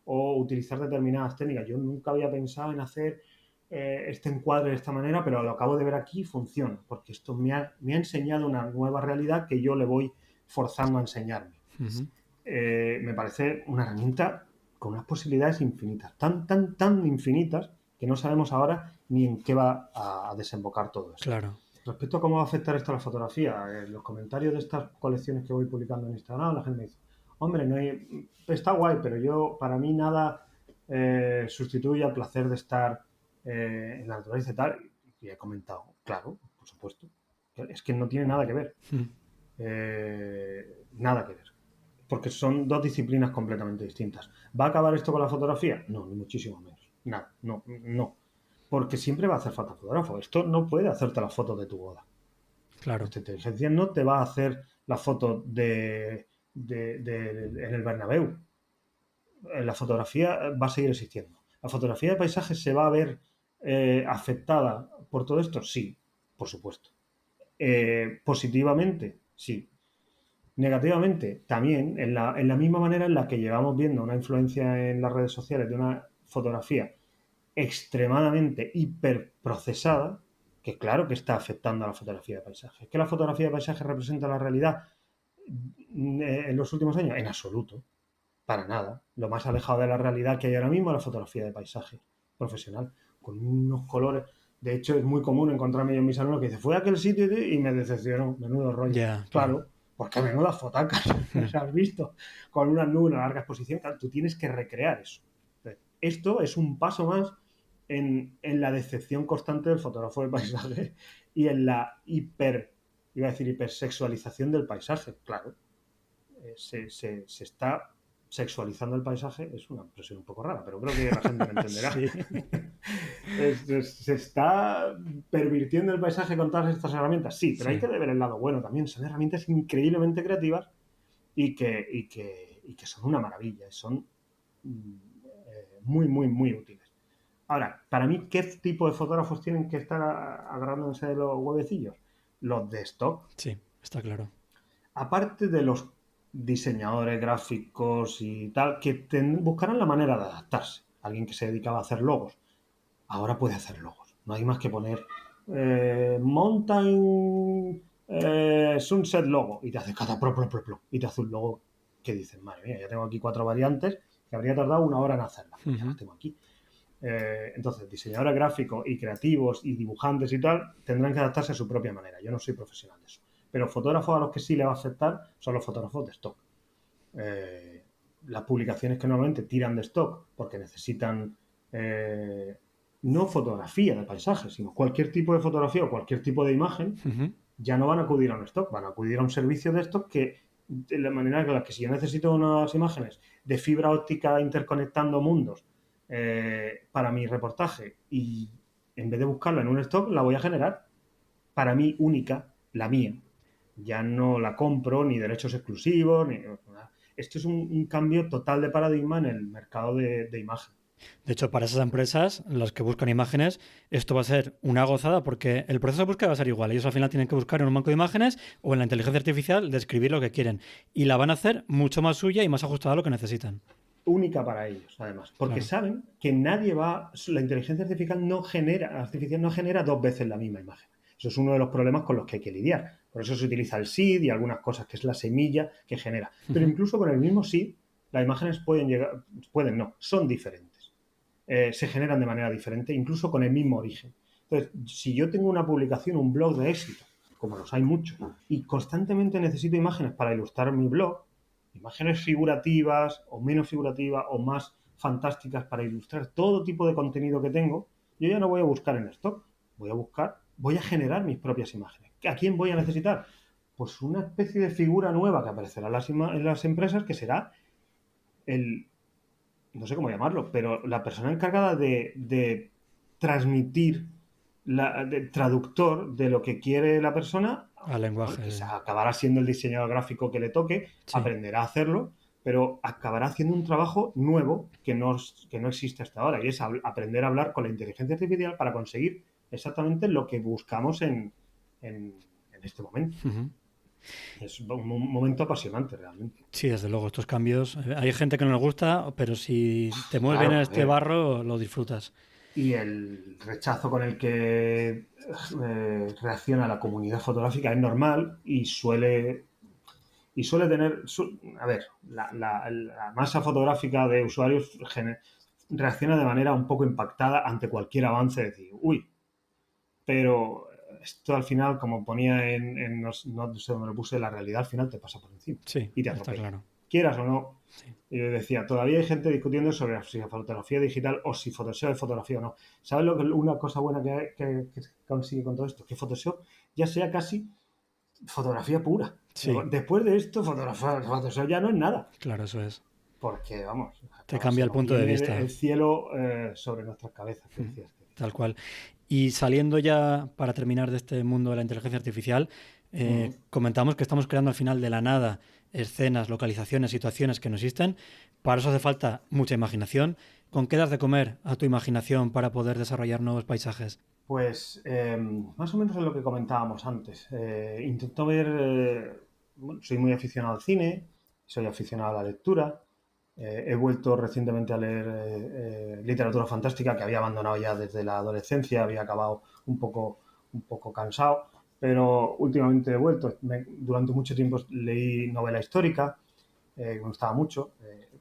S2: O utilizar determinadas técnicas. Yo nunca había pensado en hacer este encuadre de esta manera, pero lo acabo de ver aquí y funciona, porque esto me ha enseñado una nueva realidad que yo le voy forzando a enseñarme.
S1: Uh-huh.
S2: Me parece una herramienta con unas posibilidades infinitas, tan infinitas que no sabemos ahora ni en qué va a desembocar todo esto.
S1: Claro.
S2: Respecto a cómo va a afectar esto a la fotografía, en los comentarios de estas colecciones que voy publicando en Instagram, la gente me dice, hombre, está guay, pero para mí nada sustituye al placer de estar en la naturaleza y tal. Y he comentado, claro, por supuesto, es que no tiene nada que ver.
S1: Uh-huh.
S2: Nada que ver. Porque son dos disciplinas completamente distintas. ¿Va a acabar esto con la fotografía? No, ni muchísimo menos. Nada, no. Porque siempre va a hacer falta fotógrafo. Esto no puede hacerte las fotos de tu boda.
S1: Claro.
S2: Esta inteligencia no te va a hacer la foto en el Bernabéu. La fotografía va a seguir existiendo. ¿La fotografía de paisaje se va a ver afectada por todo esto? Sí, por supuesto. Positivamente, sí. Negativamente, también, en la misma manera en la que llevamos viendo una influencia en las redes sociales de una fotografía extremadamente hiperprocesada, que claro que está afectando a la fotografía de paisaje. ¿Es que la fotografía de paisaje representa la realidad en los últimos años? En absoluto, para nada. Lo más alejado de la realidad que hay ahora mismo es la fotografía de paisaje profesional, con unos colores. De hecho, es muy común encontrarme yo en mis alumnos que dicen, fui a aquel sitio y me decepcionó, menudo rollo.
S1: Ya, claro.
S2: Claro, porque menudas fotacas has visto, con una nube, una larga exposición, claro, tú tienes que recrear eso. Esto es un paso más en la decepción constante del fotógrafo de paisaje y en la iba a decir hipersexualización del paisaje, claro. Se está sexualizando el paisaje, es una expresión un poco rara, pero creo que la gente me entenderá.
S1: Sí.
S2: Se está pervirtiendo el paisaje con todas estas herramientas, sí, pero hay
S1: Sí.
S2: que ver el lado bueno también. Son herramientas increíblemente creativas y que son una maravilla, son muy, muy, muy útiles. Ahora, para mí, ¿qué tipo de fotógrafos tienen que estar agarrándose de los huevecillos? Los de stock.
S1: Sí, está claro.
S2: Aparte de los diseñadores gráficos y tal, que buscarán la manera de adaptarse. Alguien que se dedicaba a hacer logos, ahora puede hacer logos. No hay más que poner Mountain Sunset logo y te hace cada y te hace un logo que dices, madre mía, ya tengo aquí 4 variantes que habría tardado 1 hora en hacerlas. Pues ya
S1: Uh-huh.
S2: las tengo aquí. Entonces, diseñadores gráficos y creativos y dibujantes y tal tendrán que adaptarse a su propia manera. Yo no soy profesional de eso. Pero fotógrafos a los que sí le va a afectar son los fotógrafos de stock. Las publicaciones que normalmente tiran de stock porque necesitan no fotografía de paisajes, sino cualquier tipo de fotografía o cualquier tipo de imagen, ya no van a acudir a un stock, van a acudir a un servicio de stock que, de la manera en la que si yo necesito unas imágenes de fibra óptica interconectando mundos para mi reportaje y en vez de buscarla en un stock, la voy a generar para mí única, la mía. Ya no la compro ni derechos exclusivos, ni nada. Esto es un cambio total de paradigma en el mercado de imagen.
S1: De hecho, para esas empresas, las que buscan imágenes, esto va a ser una gozada porque el proceso de búsqueda va a ser igual. Ellos al final tienen que buscar en un banco de imágenes o en la inteligencia artificial describir lo que quieren. Y la van a hacer mucho más suya y más ajustada a lo que necesitan.
S2: Única para ellos, además, porque
S1: Claro.
S2: saben que nadie va, la inteligencia artificial no genera dos veces la misma imagen. Eso es uno de los problemas con los que hay que lidiar. Por eso se utiliza el seed y algunas cosas, que es la semilla que genera. Pero incluso con el mismo seed, las imágenes pueden no, son diferentes. Se generan de manera diferente, incluso con el mismo origen. Entonces, si yo tengo una publicación, un blog de éxito, como los hay muchos, y constantemente necesito imágenes para ilustrar mi blog, imágenes figurativas o menos figurativas o más fantásticas para ilustrar todo tipo de contenido que tengo, yo ya no voy a buscar en stock, voy a generar mis propias imágenes. ¿A quién voy a necesitar? Pues una especie de figura nueva que aparecerá en las empresas, que será el, no sé cómo llamarlo, pero la persona encargada de transmitir, de traductor de lo que quiere la persona,
S1: Al
S2: bueno, que
S1: lenguaje.
S2: acabará siendo el diseñador gráfico que le toque,
S1: Sí.
S2: aprenderá a hacerlo, pero acabará haciendo un trabajo nuevo que no existe hasta ahora, y es aprender a hablar con la inteligencia artificial para conseguir exactamente lo que buscamos en este momento.
S1: Ujú.
S2: Es un momento apasionante realmente.
S1: Sí, desde luego, estos cambios. Hay gente que no les gusta, pero si te mueves bien en
S2: Claro, a
S1: este
S2: ver,
S1: barro, lo disfrutas.
S2: y el rechazo con el que reacciona la comunidad fotográfica es normal y suele tener, a ver, la masa fotográfica de usuarios reacciona de manera un poco impactada ante cualquier avance, de decir, uy, pero esto al final, como ponía no sé dónde lo puse, la realidad al final te pasa por encima
S1: Sí,
S2: y te
S1: está
S2: atropella.
S1: claro.
S2: Quieras o no,
S1: Sí.
S2: y yo decía, todavía hay gente discutiendo sobre si la fotografía digital o si Photoshop es fotografía o no. ¿Sabes una cosa buena que consigue con todo esto? Que Photoshop ya sea casi fotografía pura.
S1: Sí,
S2: Después de esto, Photoshop ya no es nada.
S1: claro, eso es.
S2: Porque, vamos,
S1: Te
S2: se
S1: cambia el
S2: nos
S1: punto de
S2: viene
S1: vista.
S2: el cielo sobre nuestras cabezas, que decías.
S1: Tal cual. Y saliendo ya para terminar de este mundo de la inteligencia artificial, comentamos que estamos creando al final de la nada escenas, localizaciones, situaciones que no existen. Para eso hace falta mucha imaginación. ¿Con qué das de comer a tu imaginación para poder desarrollar nuevos paisajes?
S2: Pues más o menos es lo que comentábamos antes. Intento ver, bueno, soy muy aficionado al cine, soy aficionado a la lectura. He vuelto recientemente a leer literatura fantástica que había abandonado ya desde la adolescencia, había acabado un poco cansado, pero últimamente he vuelto. Durante mucho tiempo leí novela histórica, que me gustaba mucho,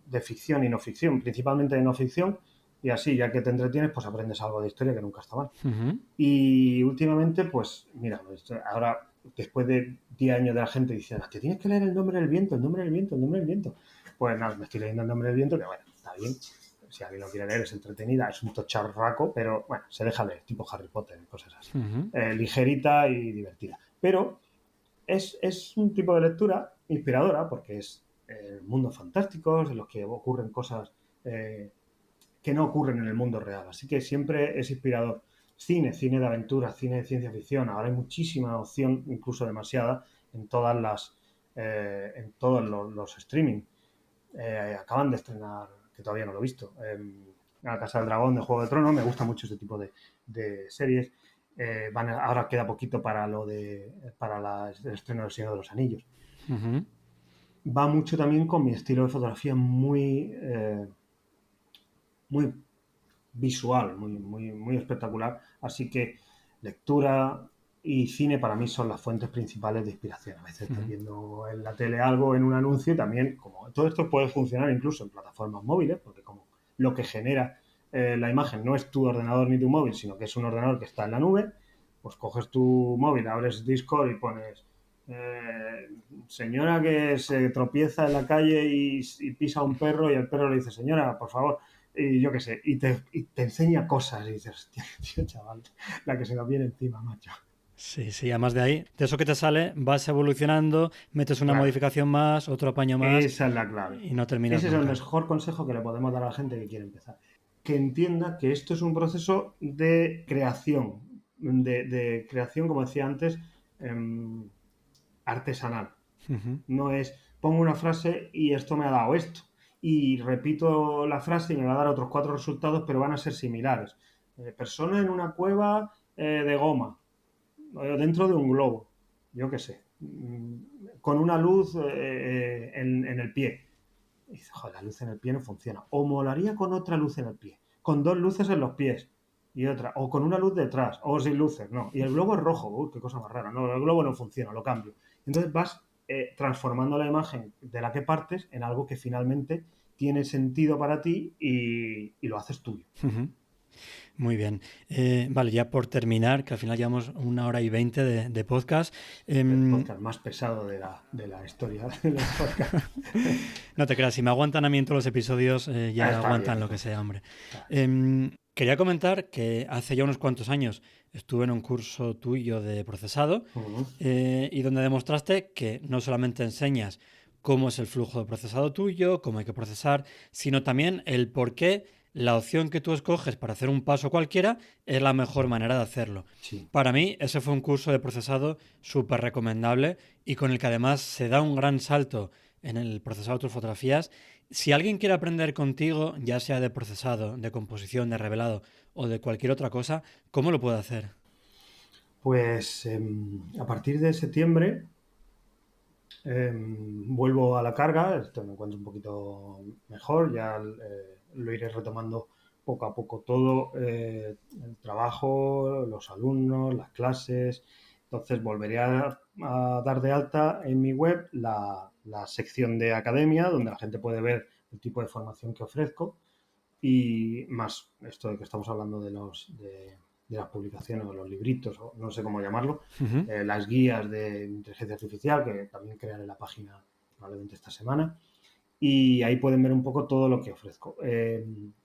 S2: de ficción y no ficción, principalmente de no ficción, y así, ya que te entretienes, pues aprendes algo de historia que nunca está mal.
S1: Ujú.
S2: Y últimamente, pues mira, ahora después de 10 años de la gente diciendo, te tienes que leer El nombre del viento, El nombre del viento, El nombre del viento. Pues nada, me estoy leyendo El nombre del viento, que bueno, está bien. Si alguien lo quiere leer, es entretenida, es un tocharraco, pero bueno, se deja leer, tipo Harry Potter, cosas así.
S1: Ujú.
S2: Ligerita y divertida. Pero es un tipo de lectura inspiradora, porque es mundos fantásticos, en los que ocurren cosas eh, que no ocurren en el mundo real. Así que siempre es inspirador. Cine de aventura, cine de ciencia ficción. Ahora hay muchísima opción, incluso demasiada, en todos los streaming. Acaban de estrenar, que todavía no lo he visto, La Casa del Dragón de Juego de Tronos. Me gusta mucho este tipo de series. Ahora queda poquito para el estreno del Señor de los Anillos.
S1: Ujú.
S2: Va mucho también con mi estilo de fotografía muy visual, muy espectacular. Así que lectura y cine para mí son las fuentes principales de inspiración. A veces estás
S1: Ujú.
S2: viendo en la tele algo en un anuncio y también, como todo esto puede funcionar incluso en plataformas móviles, porque como lo que genera la imagen no es tu ordenador ni tu móvil, sino que es un ordenador que está en la nube, pues coges tu móvil, abres Discord y pones señora que se tropieza en la calle y pisa a un perro y el perro le dice, señora, por favor, y yo qué sé, y te enseña cosas y dices, hostia, tío, chaval, la que se nos viene encima, macho.
S1: Sí, sí, además de ahí, de eso que te sale, vas evolucionando, metes una
S2: Claro,
S1: modificación más, otro apaño más
S2: esa es la clave.
S1: y no terminas
S2: Ese es el
S1: nunca.
S2: mejor consejo que le podemos dar a la gente que quiere empezar. Que entienda que esto es un proceso de creación, de creación, como decía antes, artesanal.
S1: Ujú.
S2: No es pongo una frase y esto me ha dado esto. Y repito la frase y me va a dar otros 4 resultados, pero van a ser similares. Persona en una cueva de goma, dentro de un globo, yo qué sé, con una luz en el pie. Y dice, joder, la luz en el pie no funciona. O molaría con otra luz en el pie, con 2 luces en los pies y otra, o con una luz detrás, o sin luces, no. Y el globo es rojo, uy, qué cosa más rara, no, el globo no funciona, lo cambio. Entonces vas transformando la imagen de la que partes en algo que finalmente tiene sentido para ti y lo haces tuyo.
S1: Ujú. Muy bien. Vale, ya por terminar, que al final llevamos 1 hora y 20 de podcast.
S2: El
S1: em,
S2: podcast más pesado de la historia de los podcasts.
S1: no te creas, si me aguantan a mí en todos los episodios, ya
S2: Está
S1: aguantan
S2: bien,
S1: lo que
S2: ¿no?
S1: sea, hombre.
S2: Claro.
S1: Quería comentar que hace ya unos cuantos años estuve en un curso tuyo de procesado
S2: Uh-huh.
S1: y donde demostraste que no solamente enseñas cómo es el flujo de procesado tuyo, cómo hay que procesar, sino también el por qué la opción que tú escoges para hacer un paso cualquiera es la mejor manera de hacerlo.
S2: Sí.
S1: Para mí, ese fue un curso de procesado súper recomendable y con el que además se da un gran salto en el procesado de tus fotografías. Si alguien quiere aprender contigo, ya sea de procesado, de composición, de revelado o de cualquier otra cosa, ¿cómo lo puede hacer?
S2: Pues a partir de septiembre vuelvo a la carga, esto me encuentro un poquito mejor, ya lo iré retomando poco a poco todo, el trabajo, los alumnos, las clases. Entonces volveré a dar de alta en mi web la sección de academia, donde la gente puede ver el tipo de formación que ofrezco y más esto de que estamos hablando de las publicaciones o los libritos, o no sé cómo llamarlo,
S1: Ujú.
S2: las guías de inteligencia artificial que también crearé la página probablemente esta semana y ahí pueden ver un poco todo lo que ofrezco.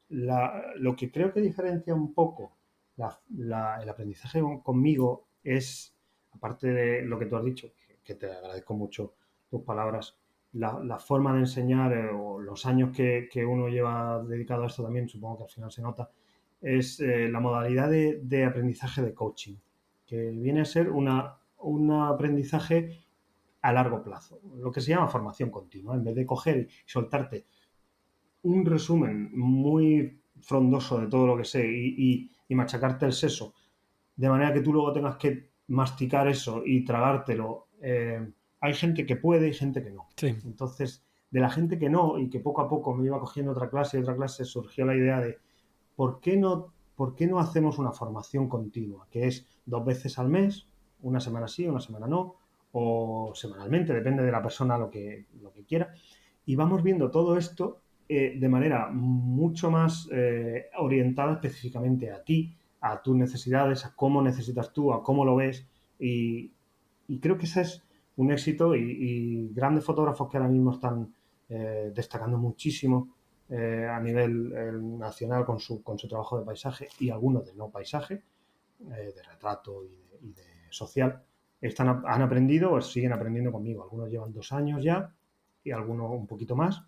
S2: Lo que creo que diferencia un poco el aprendizaje conmigo es, aparte de lo que tú has dicho, que te agradezco mucho tus palabras, la forma de enseñar o los años que uno lleva dedicado a esto también, supongo que al final se nota, es la modalidad de aprendizaje de coaching, que viene a ser un aprendizaje a largo plazo, lo que se llama formación continua, en vez de coger y soltarte un resumen muy frondoso de todo lo que sé y machacarte el seso, de manera que tú luego tengas que masticar eso y tragártelo. Hay gente que puede y gente que no.
S1: Sí.
S2: Entonces, de la gente que no y que poco a poco me iba cogiendo otra clase y otra clase, surgió la idea de ¿por qué no hacemos una formación continua? Que es 2 veces al mes, una semana sí, una semana no, o semanalmente, depende de la persona lo que quiera. Y vamos viendo todo esto de manera mucho más orientada específicamente a ti, a tus necesidades, a cómo necesitas tú, a cómo lo ves. Y, y creo que ese es un éxito y grandes fotógrafos que ahora mismo están destacando muchísimo a nivel nacional con su trabajo de paisaje y algunos de no paisaje, de retrato y de social, han aprendido o siguen aprendiendo conmigo. Algunos llevan 2 años ya y algunos un poquito más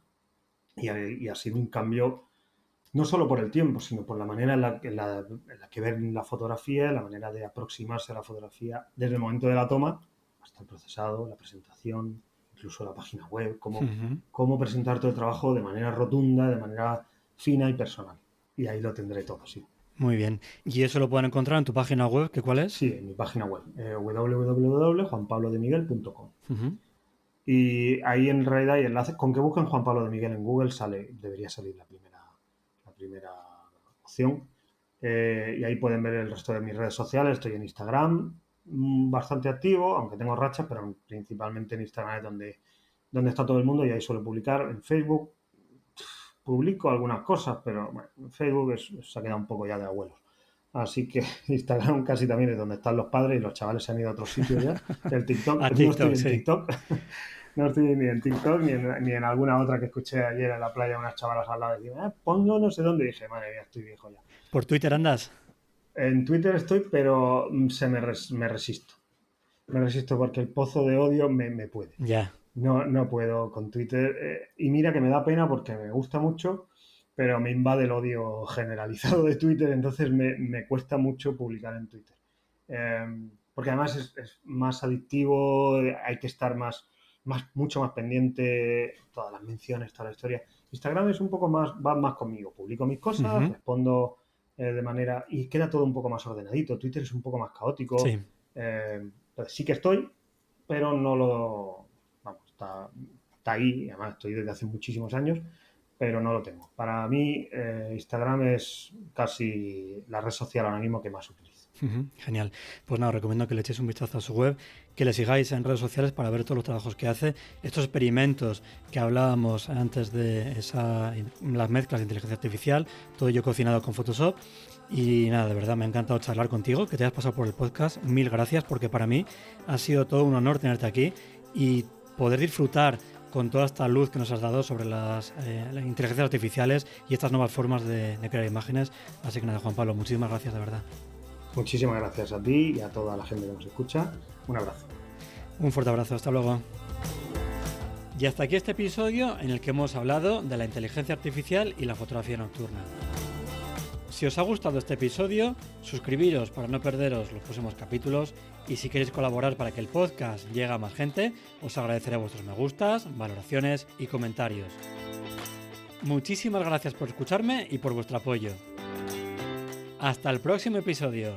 S2: y ha sido un cambio no solo por el tiempo, sino por la manera en la que ven la fotografía, la manera de aproximarse a la fotografía desde el momento de la toma hasta el procesado, la presentación, incluso la página web,
S1: Ujú.
S2: cómo presentar todo el trabajo de manera rotunda, de manera fina y personal. Y ahí lo tendré todo, sí.
S1: Muy bien. ¿Y eso lo pueden encontrar en tu página web? ¿Que cuál es?
S2: Sí, en mi página web, www.juanpablodemiguel.com.
S1: Ujú.
S2: Y ahí en realidad hay enlaces. Con que busquen Juan Pablo de Miguel en Google debería salir la primera opción. Y ahí pueden ver el resto de mis redes sociales. Estoy en Instagram, bastante activo, aunque tengo rachas, pero principalmente en Instagram es donde está todo el mundo y ahí suelo publicar. En Facebook, publico algunas cosas, pero bueno, Facebook se ha quedado un poco ya de abuelos. Así que Instagram casi también es donde están los padres y los chavales se han ido a otros sitios ya. El TikTok,
S1: A
S2: no estoy
S1: TikTok,
S2: en
S1: sí.
S2: TikTok. No estoy ni en TikTok ni en alguna otra que escuché ayer en la playa unas chavalas al lado y decían, ponlo no sé dónde. Y dije, madre mía, estoy viejo ya.
S1: ¿Por Twitter andas?
S2: En Twitter estoy, pero me resisto. Me resisto porque el pozo de odio me puede.
S1: Ya.
S2: No puedo con Twitter. Y mira que me da pena porque me gusta mucho, pero me invade el odio generalizado de Twitter, entonces me cuesta mucho publicar en Twitter. Porque además es más adictivo, hay que estar mucho más pendiente, todas las menciones, toda la historia. Instagram es un poco más, va más conmigo. Publico mis cosas,
S1: Ujú.
S2: respondo de manera. Y queda todo un poco más ordenadito. Twitter es un poco más caótico.
S1: Sí.
S2: Pues sí que estoy, pero no lo. Vamos, está ahí. Además, estoy desde hace muchísimos años, pero no lo tengo. Para mí, Instagram es casi la red social ahora mismo que más utilizo.
S1: Ujú, genial. Pues nada, os recomiendo que le echéis un vistazo a su web, que le sigáis en redes sociales para ver todos los trabajos que hace, estos experimentos que hablábamos antes de las mezclas de inteligencia artificial, todo ello cocinado con Photoshop. Y nada, de verdad me ha encantado charlar contigo, que te hayas pasado por el podcast. Mil gracias, porque para mí ha sido todo un honor tenerte aquí y poder disfrutar con toda esta luz que nos has dado sobre las inteligencias artificiales y estas nuevas formas de crear imágenes. Así que nada, Juan Pablo, muchísimas gracias de verdad.
S2: Muchísimas gracias a ti y a toda la gente que nos escucha. Un abrazo.
S1: Un fuerte abrazo, hasta luego. Y hasta aquí este episodio en el que hemos hablado de la inteligencia artificial y la fotografía nocturna. Si os ha gustado este episodio, suscribiros para no perderos los próximos capítulos y si queréis colaborar para que el podcast llegue a más gente, os agradeceré vuestros me gustas, valoraciones y comentarios. Muchísimas gracias por escucharme y por vuestro apoyo. Hasta el próximo episodio.